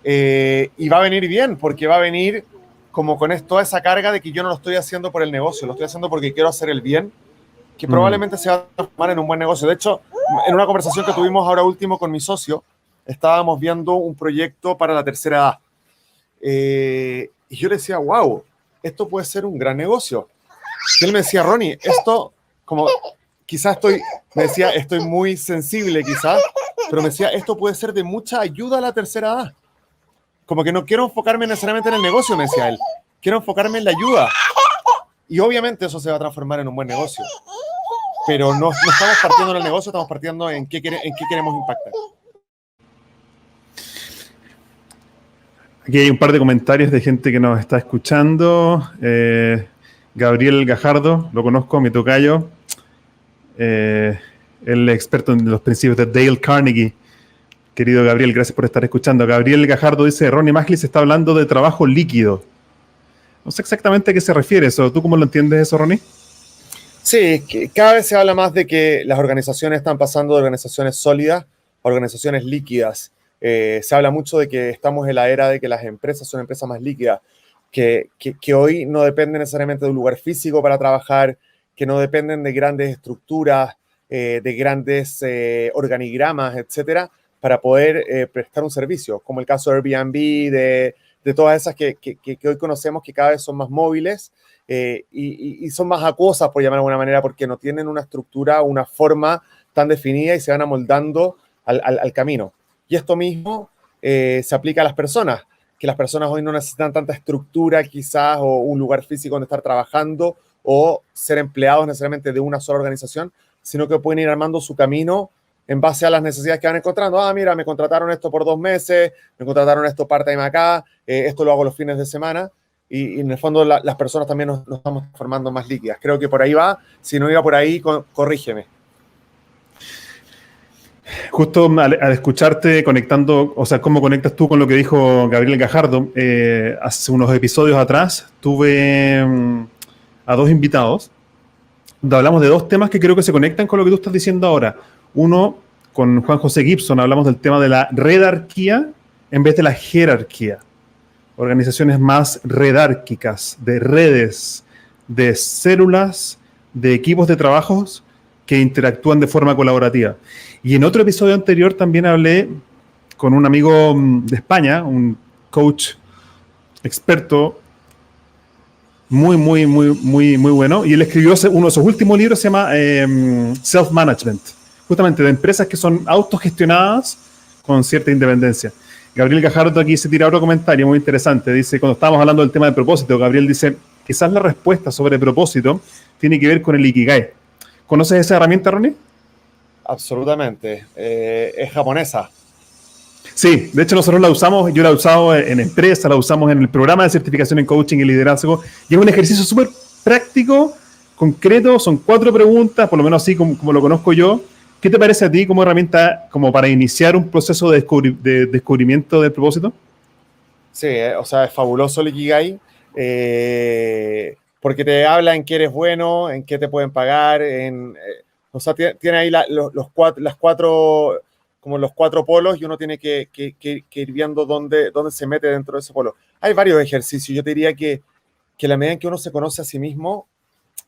Y va a venir bien, porque va a venir como con toda esa carga de que yo no lo estoy haciendo por el negocio, lo estoy haciendo porque quiero hacer el bien, que probablemente se va a transformar en un buen negocio. De hecho, en una conversación que tuvimos ahora último con mi socio, estábamos viendo un proyecto para la tercera edad. Y yo le decía, wow, esto puede ser un gran negocio. Y él me decía, Ronnie, esto, como quizás estoy muy sensible quizás, pero me decía, esto puede ser de mucha ayuda a la tercera edad. Como que no quiero enfocarme necesariamente en el negocio, me decía él. Quiero enfocarme en la ayuda. Y obviamente eso se va a transformar en un buen negocio. Pero no estamos partiendo en el negocio, estamos partiendo en qué queremos impactar. Aquí hay un par de comentarios de gente que nos está escuchando. Gabriel Gajardo, lo conozco, mi tocayo. El experto en los principios de Dale Carnegie. Querido Gabriel, gracias por estar escuchando. Gabriel Gajardo dice, Ronnie Maglis está hablando de trabajo líquido. No sé exactamente a qué se refiere eso. ¿Tú cómo lo entiendes eso, Ronnie? Sí, que cada vez se habla más de que las organizaciones están pasando de organizaciones sólidas a organizaciones líquidas. Se habla mucho de que estamos en la era de que las empresas son empresas más líquidas, que hoy no dependen necesariamente de un lugar físico para trabajar, que no dependen de grandes estructuras, de grandes organigramas, etcétera, para poder prestar un servicio, como el caso de Airbnb, de todas esas que hoy conocemos que cada vez son más móviles y son más acuosas, por llamar de alguna manera, porque no tienen una estructura, una forma tan definida y se van amoldando al camino. Y esto mismo se aplica a las personas, que las personas hoy no necesitan tanta estructura quizás o un lugar físico donde estar trabajando o ser empleados necesariamente de una sola organización, sino que pueden ir armando su camino en base a las necesidades que van encontrando. Ah, mira, me contrataron esto por 2 meses, me contrataron esto part-time acá, esto lo hago los fines de semana, y en el fondo las personas también nos estamos formando más líquidas. Creo que por ahí va. Si no iba por ahí, corrígeme. Justo al escucharte conectando, o sea, cómo conectas tú con lo que dijo Gabriel Gajardo, hace unos episodios atrás tuve a 2 invitados, donde hablamos de 2 temas que creo que se conectan con lo que tú estás diciendo ahora. Uno, con Juan José Gibson, hablamos del tema de la redarquía en vez de la jerarquía. Organizaciones más redárquicas, de redes, de células, de equipos de trabajos que interactúan de forma colaborativa. Y en otro episodio anterior también hablé con un amigo de España, un coach experto muy bueno, y él escribió uno de sus últimos libros, se llama Self-Management, justamente de empresas que son autogestionadas con cierta independencia. Gabriel Gajardo aquí se tira otro comentario muy interesante. Dice, cuando estábamos hablando del tema de propósito, Gabriel dice, quizás la respuesta sobre propósito tiene que ver con el Ikigai. ¿Conoces esa herramienta, Ronnie? Absolutamente. Es japonesa. Sí, de hecho nosotros la usamos, yo la he usado en empresa, la usamos en el programa de certificación en coaching y liderazgo, y es un ejercicio súper práctico, concreto, son 4 preguntas, por lo menos así como lo conozco yo. ¿Qué te parece a ti como herramienta como para iniciar un proceso de descubrimiento del propósito? Sí, o sea, es fabuloso el Ikigai, porque te habla en qué eres bueno, en qué te pueden pagar, o sea, tiene ahí los 4 polos y uno tiene que ir viendo dónde se mete dentro de ese polo. Hay varios ejercicios. Yo te diría que la medida en que uno se conoce a sí mismo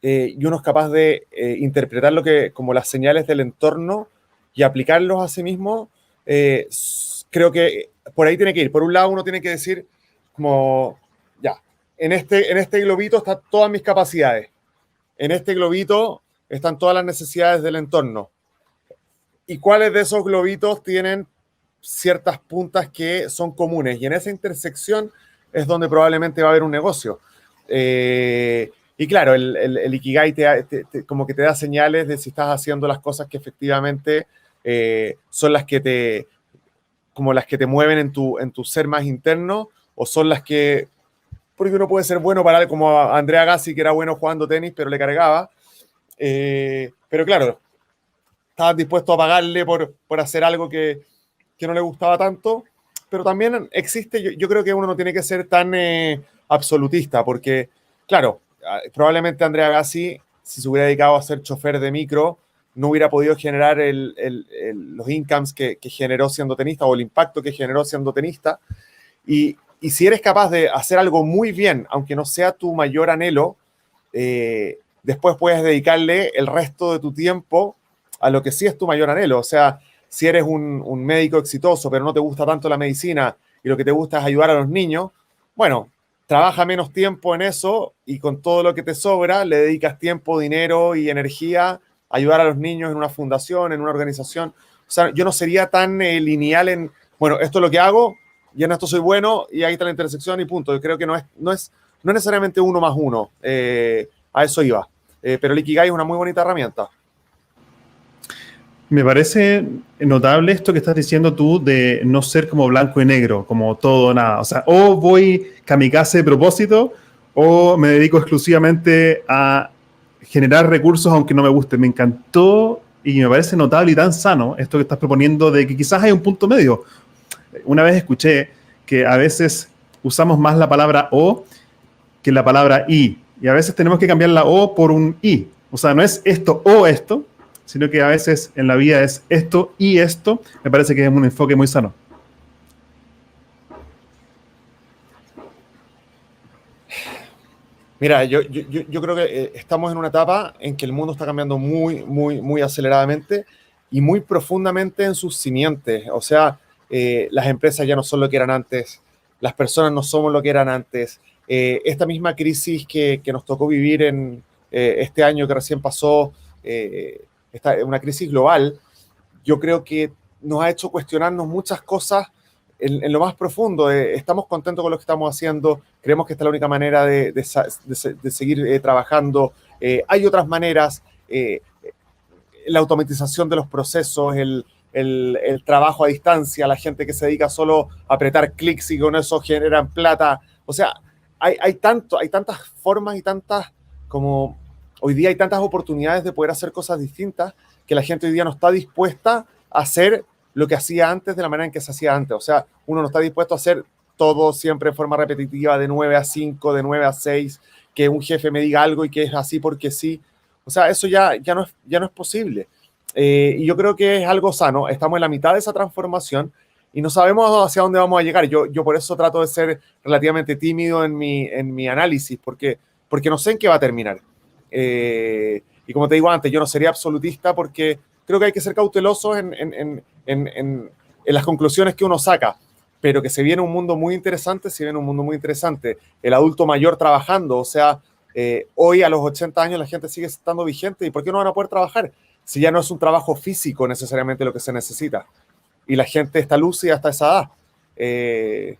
y uno es capaz de interpretar como las señales del entorno y aplicarlos a sí mismo, creo que por ahí tiene que ir. Por un lado, uno tiene que decir como, ya, en este globito están todas mis capacidades. En este globito están todas las necesidades del entorno. ¿Y cuáles de esos globitos tienen ciertas puntas que son comunes? Y en esa intersección es donde probablemente va a haber un negocio. Y claro, el Ikigai como que te da señales de si estás haciendo las cosas que efectivamente son las que te mueven en tu ser más interno, o son las que porque uno puede ser bueno para como a Andrea Agassi, que era bueno jugando tenis, pero le cargaba. Pero claro, estaban dispuestos a pagarle por hacer algo que no le gustaba tanto. Pero también existe, yo creo que uno no tiene que ser tan absolutista, porque, claro, probablemente Andrea Agassi, si se hubiera dedicado a ser chofer de micro, no hubiera podido generar los incomes que generó siendo tenista o el impacto que generó siendo tenista. Y si eres capaz de hacer algo muy bien, aunque no sea tu mayor anhelo, después puedes dedicarle el resto de tu tiempo a lo que sí es tu mayor anhelo. O sea, si eres un médico exitoso, pero no te gusta tanto la medicina y lo que te gusta es ayudar a los niños, bueno, trabaja menos tiempo en eso y con todo lo que te sobra le dedicas tiempo, dinero y energía a ayudar a los niños en una fundación, en una organización. O sea, yo no sería tan lineal en, bueno, esto es lo que hago y en esto soy bueno y ahí está la intersección y punto. Yo creo que no es necesariamente 1 más 1. A eso iba. Pero el Ikigai es una muy bonita herramienta. Me parece notable esto que estás diciendo tú de no ser como blanco y negro, como todo o nada. O sea, o voy kamikaze de propósito o me dedico exclusivamente a generar recursos aunque no me guste. Me encantó y me parece notable y tan sano esto que estás proponiendo de que quizás hay un punto medio. Una vez escuché que a veces usamos más la palabra o que la palabra y a veces tenemos que cambiar la o por un y. O sea, no es esto o esto, sino que a veces en la vida es esto y esto. Me parece que es un enfoque muy sano. Mira, yo creo que estamos en una etapa en que el mundo está cambiando muy, muy, muy aceleradamente y muy profundamente en sus simientes. O sea, las empresas ya no son lo que eran antes, las personas no somos lo que eran antes. Esta misma crisis que nos tocó vivir en este año que recién pasó, una crisis global, yo creo que nos ha hecho cuestionarnos muchas cosas en lo más profundo. Estamos contentos con lo que estamos haciendo, creemos que esta es la única manera de seguir trabajando. Hay otras maneras, la automatización de los procesos, el trabajo a distancia, la gente que se dedica solo a apretar clics y con eso generan plata. O sea, hay tantas formas y tantas, como hoy día hay tantas oportunidades de poder hacer cosas distintas que la gente hoy día no está dispuesta a hacer lo que hacía antes de la manera en que se hacía antes. O sea, uno no está dispuesto a hacer todo siempre en forma repetitiva, de 9 a 5, de 9 a 6, que un jefe me diga algo y que es así porque sí. O sea, eso ya no es posible. Y yo creo que es algo sano. Estamos en la mitad de esa transformación y no sabemos hacia dónde vamos a llegar. Yo por eso trato de ser relativamente tímido en mi análisis, porque no sé en qué va a terminar. Y como te digo antes, yo no sería absolutista porque creo que hay que ser cautelosos en las conclusiones que uno saca, pero que se viene un mundo muy interesante, El adulto mayor trabajando, o sea, hoy a los 80 años la gente sigue estando vigente, ¿y por qué no van a poder trabajar? Si ya no es un trabajo físico necesariamente lo que se necesita, y la gente está lúcida hasta esa edad.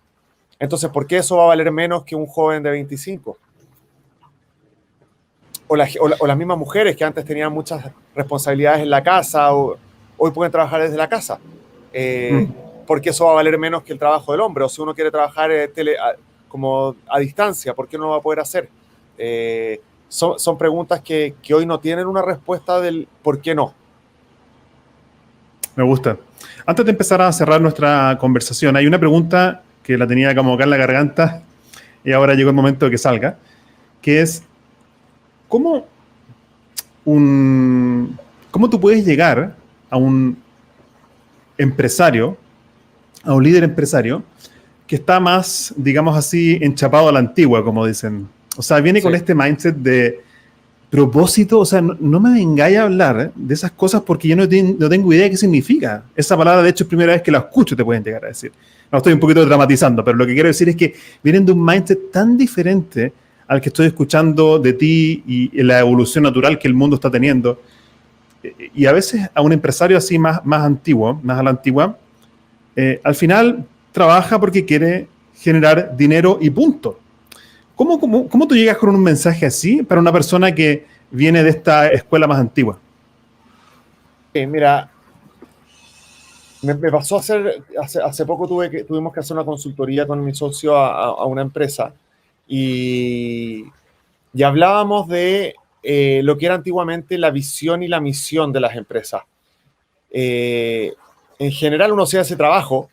Entonces, ¿por qué eso va a valer menos que un joven de 25? O las mismas mujeres que antes tenían muchas responsabilidades en la casa, hoy pueden trabajar desde la casa. Porque eso va a valer menos que el trabajo del hombre. O si uno quiere trabajar como a distancia, ¿por qué no lo va a poder hacer? Son preguntas que hoy no tienen una respuesta del por qué no. Me gusta. Antes de empezar a cerrar nuestra conversación, hay una pregunta que la tenía como acá en la garganta y ahora llegó el momento de que salga, que es ¿cómo tú puedes llegar a un empresario, a un líder empresario que está más, digamos así, enchapado a la antigua, como dicen? O sea, viene con este mindset de propósito. O sea, no me vengáis a hablar de esas cosas porque yo no tengo idea de qué significa. Esa palabra, de hecho, es primera vez que la escucho, te pueden llegar a decir. No, estoy un poquito dramatizando, pero lo que quiero decir es que vienen de un mindset tan diferente al que estoy escuchando de ti y la evolución natural que el mundo está teniendo. Y a veces a un empresario así más antiguo, más a la antigua, al final trabaja porque quiere generar dinero y punto. ¿Cómo tú llegas con un mensaje así para una persona que viene de esta escuela más antigua? Mira, me pasó hace poco tuvimos que hacer una consultoría con mi socio a una empresa y hablábamos de lo que era antiguamente la visión y la misión de las empresas. En general uno hacía ese trabajo,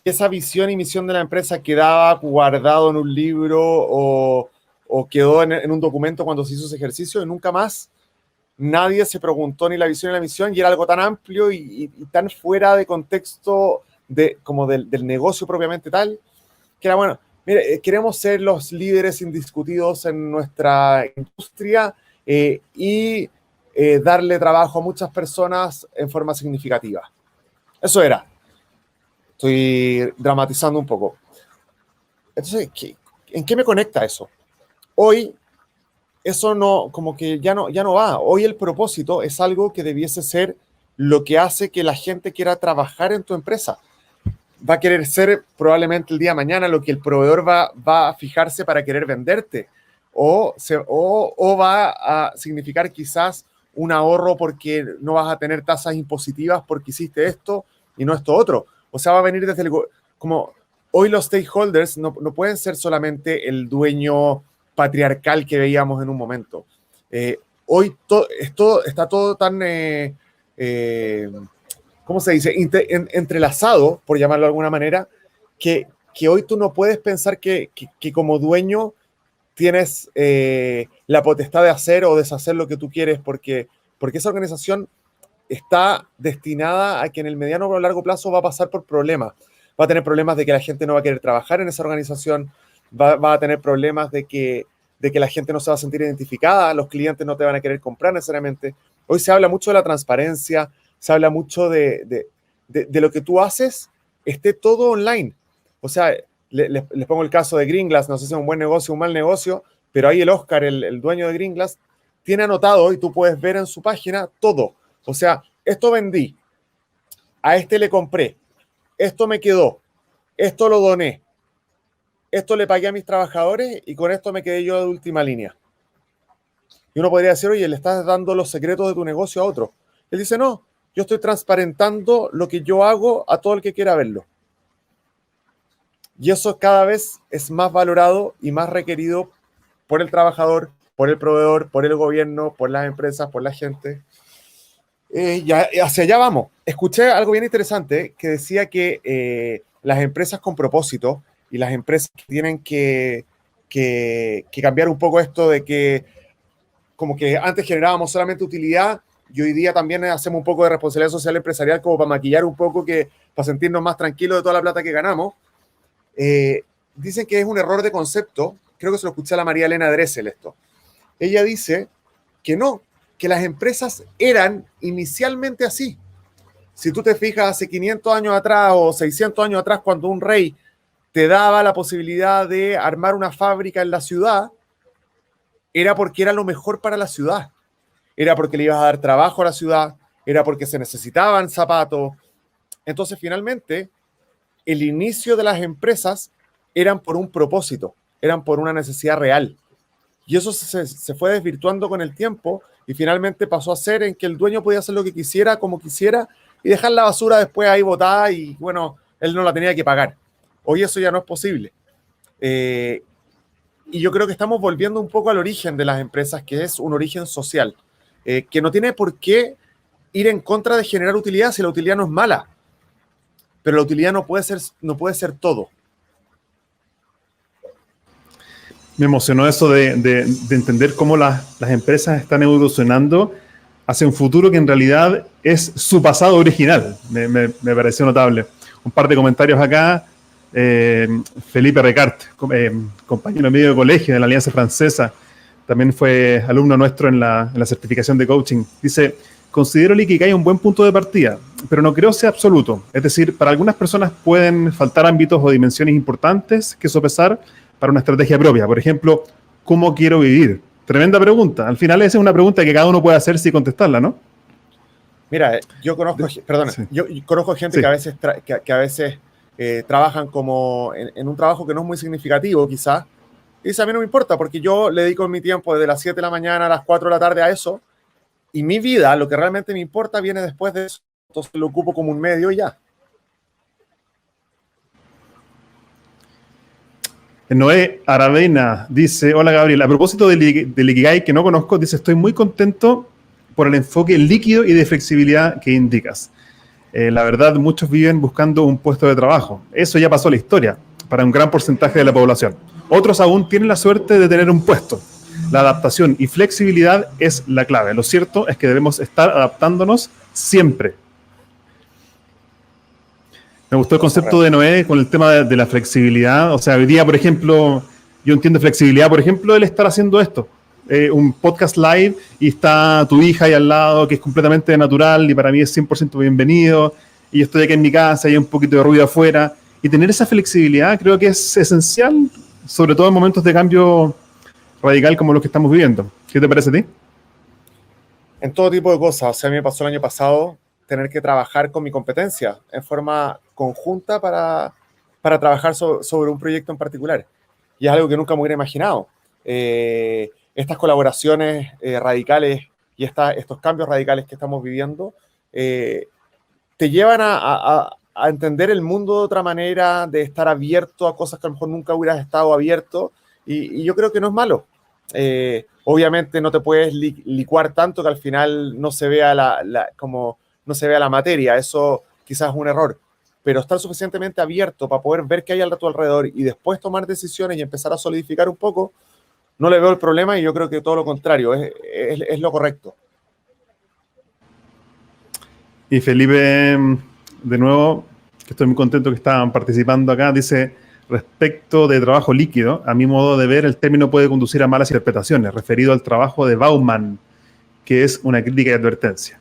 esa visión y misión de la empresa quedaba guardado en un libro o quedó en un documento cuando se hizo ese ejercicio y nunca más nadie se preguntó ni la visión ni la misión y era algo tan amplio y tan fuera de contexto como del negocio propiamente tal, que era bueno, mire, queremos ser los líderes indiscutidos en nuestra industria y darle trabajo a muchas personas en forma significativa. Eso era. Estoy dramatizando un poco. Entonces, ¿en qué me conecta eso? Hoy, eso no, como que ya no va. Hoy el propósito es algo que debiese ser lo que hace que la gente quiera trabajar en tu empresa. Va a querer ser probablemente el día de mañana lo que el proveedor va a fijarse para querer venderte. O va a significar quizás un ahorro porque no vas a tener tasas impositivas porque hiciste esto y no esto otro. O sea, va a venir desde como hoy los stakeholders no pueden ser solamente el dueño patriarcal que veíamos en un momento. Hoy está todo tan, ¿cómo se dice? Entrelazado, por llamarlo de alguna manera, que hoy tú no puedes pensar que como dueño tienes la potestad de hacer o deshacer lo que tú quieres porque esa organización está destinada a que en el mediano o largo plazo va a pasar por problemas. Va a tener problemas de que la gente no va a querer trabajar en esa organización, va a tener problemas de que la gente no se va a sentir identificada, los clientes no te van a querer comprar necesariamente. Hoy se habla mucho de la transparencia, se habla mucho de lo que tú haces, esté todo online. O sea, les pongo el caso de Green Glass, no sé si es un buen negocio o un mal negocio, pero ahí el Oscar, el dueño de Green Glass, tiene anotado y tú puedes ver en su página todo. O sea, esto vendí, a este le compré, esto me quedó, esto lo doné, esto le pagué a mis trabajadores y con esto me quedé yo de última línea. Y uno podría decir, oye, le estás dando los secretos de tu negocio a otro. Él dice, no, yo estoy transparentando lo que yo hago a todo el que quiera verlo. Y eso cada vez es más valorado y más requerido por el trabajador, por el proveedor, por el gobierno, por las empresas, por la gente. Y hacia allá vamos. Escuché algo bien interesante que decía que las empresas con propósito y las empresas que tienen que cambiar un poco esto de que como que antes generábamos solamente utilidad y hoy día también hacemos un poco de responsabilidad social empresarial como para maquillar un poco, para sentirnos más tranquilos de toda la plata que ganamos. Dicen que es un error de concepto. Creo que se lo escuché a la María Elena Dressel esto. Ella dice que no, que las empresas eran inicialmente así. Si tú te fijas hace 500 años atrás o 600 años atrás, cuando un rey te daba la posibilidad de armar una fábrica en la ciudad, era porque era lo mejor para la ciudad. Era porque le ibas a dar trabajo a la ciudad, era porque se necesitaban zapatos. Entonces, finalmente, el inicio de las empresas eran por un propósito, eran por una necesidad real. Y eso se fue desvirtuando con el tiempo y finalmente pasó a ser en que el dueño podía hacer lo que quisiera, como quisiera, y dejar la basura después ahí botada y, bueno, él no la tenía que pagar. Hoy eso ya no es posible. Y yo creo que estamos volviendo un poco al origen de las empresas, que es un origen social, que no tiene por qué ir en contra de generar utilidad si la utilidad no es mala. Pero la utilidad no puede ser todo. Me emocionó eso de entender cómo las empresas están evolucionando hacia un futuro que en realidad es su pasado original. Me pareció notable. Un par de comentarios acá. Felipe Recart, compañero mío de colegio de la Alianza Francesa, también fue alumno nuestro en la certificación de coaching. Dice, considero el Ikigai un buen punto de partida, pero no creo sea absoluto. Es decir, para algunas personas pueden faltar ámbitos o dimensiones importantes que sopesar para una estrategia propia. Por ejemplo, ¿cómo quiero vivir? Tremenda pregunta. Al final esa es una pregunta que cada uno puede hacerse y contestarla, ¿no? Mira, yo conozco, yo conozco gente que a veces trabajan como en un trabajo que no es muy significativo, quizás. Y dice, a mí no me importa, porque yo le dedico mi tiempo desde las 7 de la mañana a las 4 de la tarde a eso, y mi vida, lo que realmente me importa, viene después de eso. Entonces lo ocupo como un medio y ya. Noé Aravena dice, hola Gabriel, a propósito del Ikigai que no conozco, dice, estoy muy contento por el enfoque líquido y de flexibilidad que indicas. La verdad, muchos viven buscando un puesto de trabajo. Eso ya pasó a la historia para un gran porcentaje de la población. Otros aún tienen la suerte de tener un puesto. La adaptación y flexibilidad es la clave. Lo cierto es que debemos estar adaptándonos siempre. Me gustó el concepto de Noé con el tema de la flexibilidad. O sea, hoy día, por ejemplo, yo entiendo flexibilidad, por ejemplo, el estar haciendo esto. Un podcast live y está tu hija ahí al lado, que es completamente natural y para mí es 100% bienvenido. Y yo estoy aquí en mi casa y hay un poquito de ruido afuera. Y tener esa flexibilidad creo que es esencial, sobre todo en momentos de cambio radical como los que estamos viviendo. ¿Qué te parece a ti? En todo tipo de cosas. O sea, a mí me pasó el año pasado tener que trabajar con mi competencia en forma conjunta para trabajar sobre un proyecto en particular. Y es algo que nunca me hubiera imaginado. Estas colaboraciones radicales y estos cambios radicales que estamos viviendo te llevan a entender el mundo de otra manera, de estar abierto a cosas que a lo mejor nunca hubieras estado abierto, y yo creo que no es malo. Obviamente no te puedes licuar tanto que al final no se vea no se vea la materia, eso quizás es un error, pero estar suficientemente abierto para poder ver qué hay a tu alrededor y después tomar decisiones y empezar a solidificar un poco, no le veo el problema y yo creo que todo lo contrario, es lo correcto. Y Felipe, de nuevo, que estoy muy contento que estaban participando acá, dice, respecto de trabajo líquido, a mi modo de ver, el término puede conducir a malas interpretaciones, referido al trabajo de Bauman, que es una crítica y advertencia.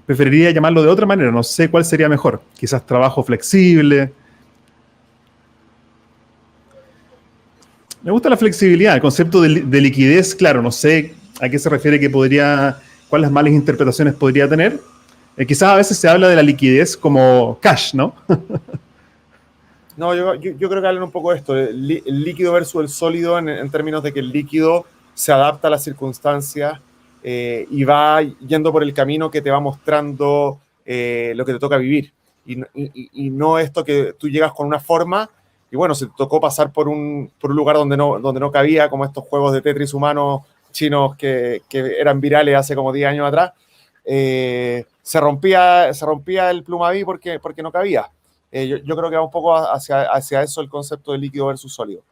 Preferiría llamarlo de otra manera, no sé cuál sería mejor, quizás trabajo flexible. Me gusta la flexibilidad, el concepto de liquidez, claro, no sé a qué se refiere cuáles malas interpretaciones podría tener. Quizás a veces se habla de la liquidez como cash, ¿no? No, yo creo que hablan un poco de esto, el líquido versus el sólido en términos de que el líquido se adapta a las circunstancias y va yendo por el camino que te va mostrando lo que te toca vivir. Y no esto que tú llegas con una forma y bueno, se te tocó pasar por un lugar donde no cabía, como estos juegos de Tetris humanos chinos que eran virales hace como 10 años atrás. Se rompía el plumaví porque no cabía. Yo creo que va un poco hacia eso el concepto de líquido versus sólido.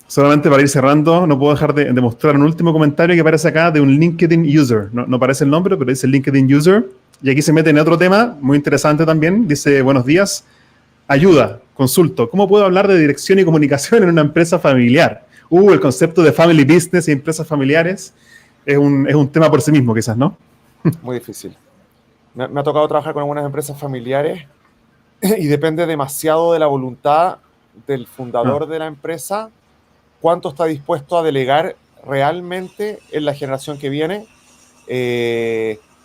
Solamente para ir cerrando, no puedo dejar de mostrar un último comentario que aparece acá de un LinkedIn user. No aparece el nombre, pero dice LinkedIn user. Y aquí se mete en otro tema muy interesante también. Dice, buenos días, ayuda, consulto. ¿Cómo puedo hablar de dirección y comunicación en una empresa familiar? El concepto de family business y empresas familiares es un tema por sí mismo, quizás, ¿no? Muy difícil. Me ha tocado trabajar con algunas empresas familiares y depende demasiado de la voluntad del fundador de la empresa, cuánto está dispuesto a delegar realmente en la generación que viene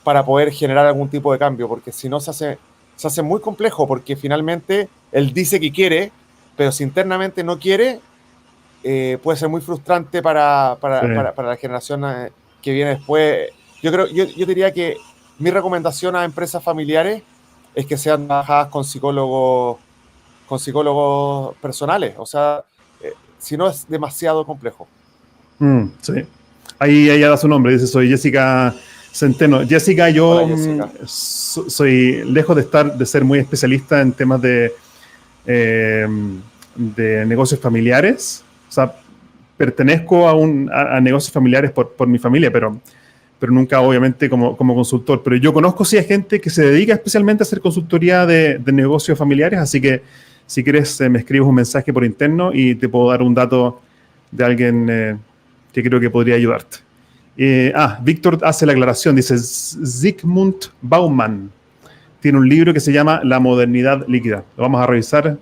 para poder generar algún tipo de cambio, porque si no se hace muy complejo, porque finalmente él dice que quiere, pero si internamente no quiere, puede ser muy frustrante para la generación que viene después. Yo diría que mi recomendación a empresas familiares es que sean trabajadas con psicólogos personales, o sea, si no es demasiado complejo. Sí. Ahí ella da su nombre, dice, soy Jessica Centeno. Jessica, yo Hola, Jessica. soy lejos de ser muy especialista en temas de negocios familiares. O sea, pertenezco a negocios familiares por mi familia, pero nunca obviamente como consultor. Pero yo conozco sí a gente que se dedica especialmente a hacer consultoría de negocios familiares, así que si quieres me escribes un mensaje por interno y te puedo dar un dato de alguien que creo que podría ayudarte. Víctor hace la aclaración, dice Zygmunt Bauman tiene un libro que se llama La modernidad líquida. Lo vamos a revisar.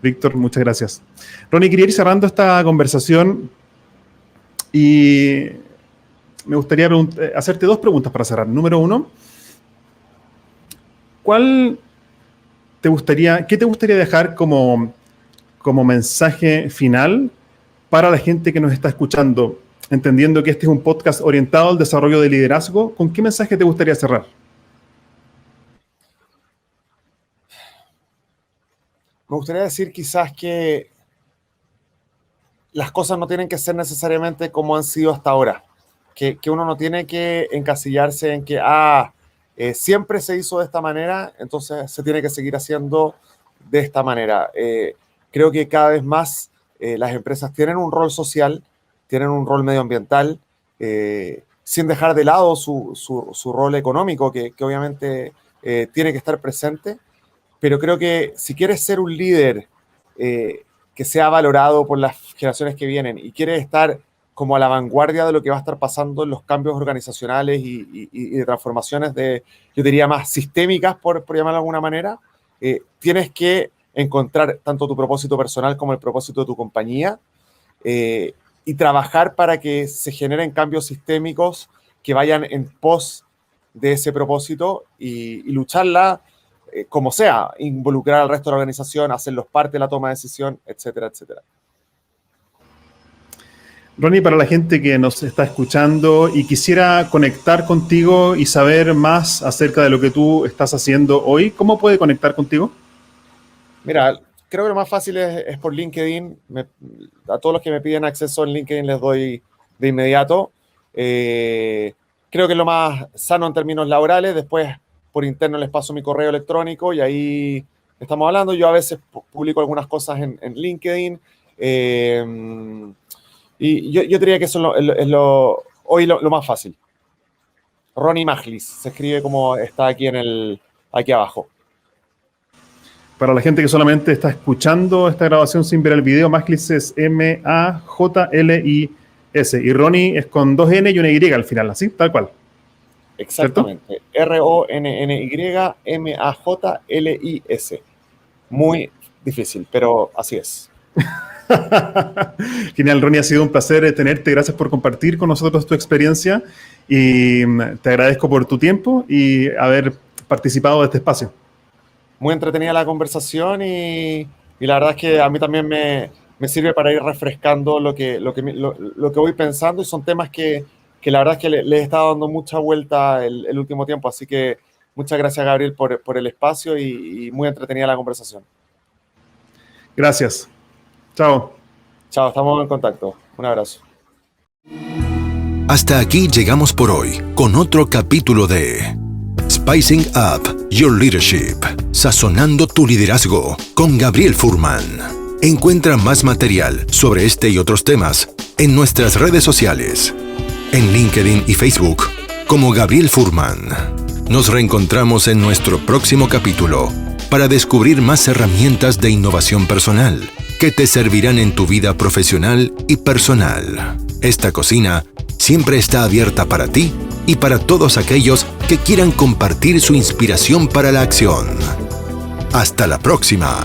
Víctor, muchas gracias. Ronnie, quería ir cerrando esta conversación y me gustaría hacerte dos preguntas para cerrar. Número uno, ¿qué te gustaría dejar como mensaje final para la gente que nos está escuchando, entendiendo que este es un podcast orientado al desarrollo de liderazgo? ¿Con qué mensaje te gustaría cerrar? me gustaría decir quizás que las cosas no tienen que ser necesariamente como han sido hasta ahora. Que uno no tiene que encasillarse en que siempre se hizo de esta manera, entonces se tiene que seguir haciendo de esta manera. Creo que cada vez más las empresas tienen un rol social, tienen un rol medioambiental, sin dejar de lado su rol económico, que obviamente tiene que estar presente, pero creo que si quieres ser un líder que sea valorado por las generaciones que vienen y quieres estar como a la vanguardia de lo que va a estar pasando en los cambios organizacionales y de transformaciones yo diría más sistémicas, por llamarlo de alguna manera, tienes que encontrar tanto tu propósito personal como el propósito de tu compañía y trabajar para que se generen cambios sistémicos que vayan en pos de ese propósito y lucharla como sea, involucrar al resto de la organización, hacerlos parte de la toma de decisión, etcétera, etcétera. Ronnie, para la gente que nos está escuchando y quisiera conectar contigo y saber más acerca de lo que tú estás haciendo hoy, ¿cómo puede conectar contigo? Mira, creo que lo más fácil es por LinkedIn. A todos los que me piden acceso en LinkedIn les doy de inmediato. Creo que es lo más sano en términos laborales. Después, por interno, les paso mi correo electrónico y ahí estamos hablando. Yo a veces publico algunas cosas en LinkedIn. Y yo diría que eso es hoy lo más fácil. Ronnie Majlis, se escribe como está aquí abajo. Para la gente que solamente está escuchando esta grabación sin ver el video, Majlis es M-A-J-L-I-S. Y Ronnie es con 2 N y una Y al final, así, tal cual. Exactamente. R-O-N-N-Y-M-A-J-L-I-S. Muy difícil, pero así es. Genial, Ronnie, ha sido un placer tenerte. Gracias por compartir con nosotros tu experiencia y te agradezco por tu tiempo y haber participado de este espacio. Muy entretenida la conversación y la verdad es que a mí también me sirve para ir refrescando lo que voy pensando y son temas que la verdad es que le he estado dando mucha vuelta el último tiempo, así que muchas gracias, Gabriel, por el espacio y muy entretenida la conversación. Gracias. Chao. Chao, estamos en contacto. Un abrazo. Hasta aquí llegamos por hoy con otro capítulo de Spicing Up Your Leadership, sazonando tu liderazgo con Gabriel Furman. Encuentra más material sobre este y otros temas en nuestras redes sociales, en LinkedIn y Facebook como Gabriel Furman. Nos reencontramos en nuestro próximo capítulo para descubrir más herramientas de innovación personal que te servirán en tu vida profesional y personal. Esta cocina siempre está abierta para ti y para todos aquellos que quieran compartir su inspiración para la acción. Hasta la próxima.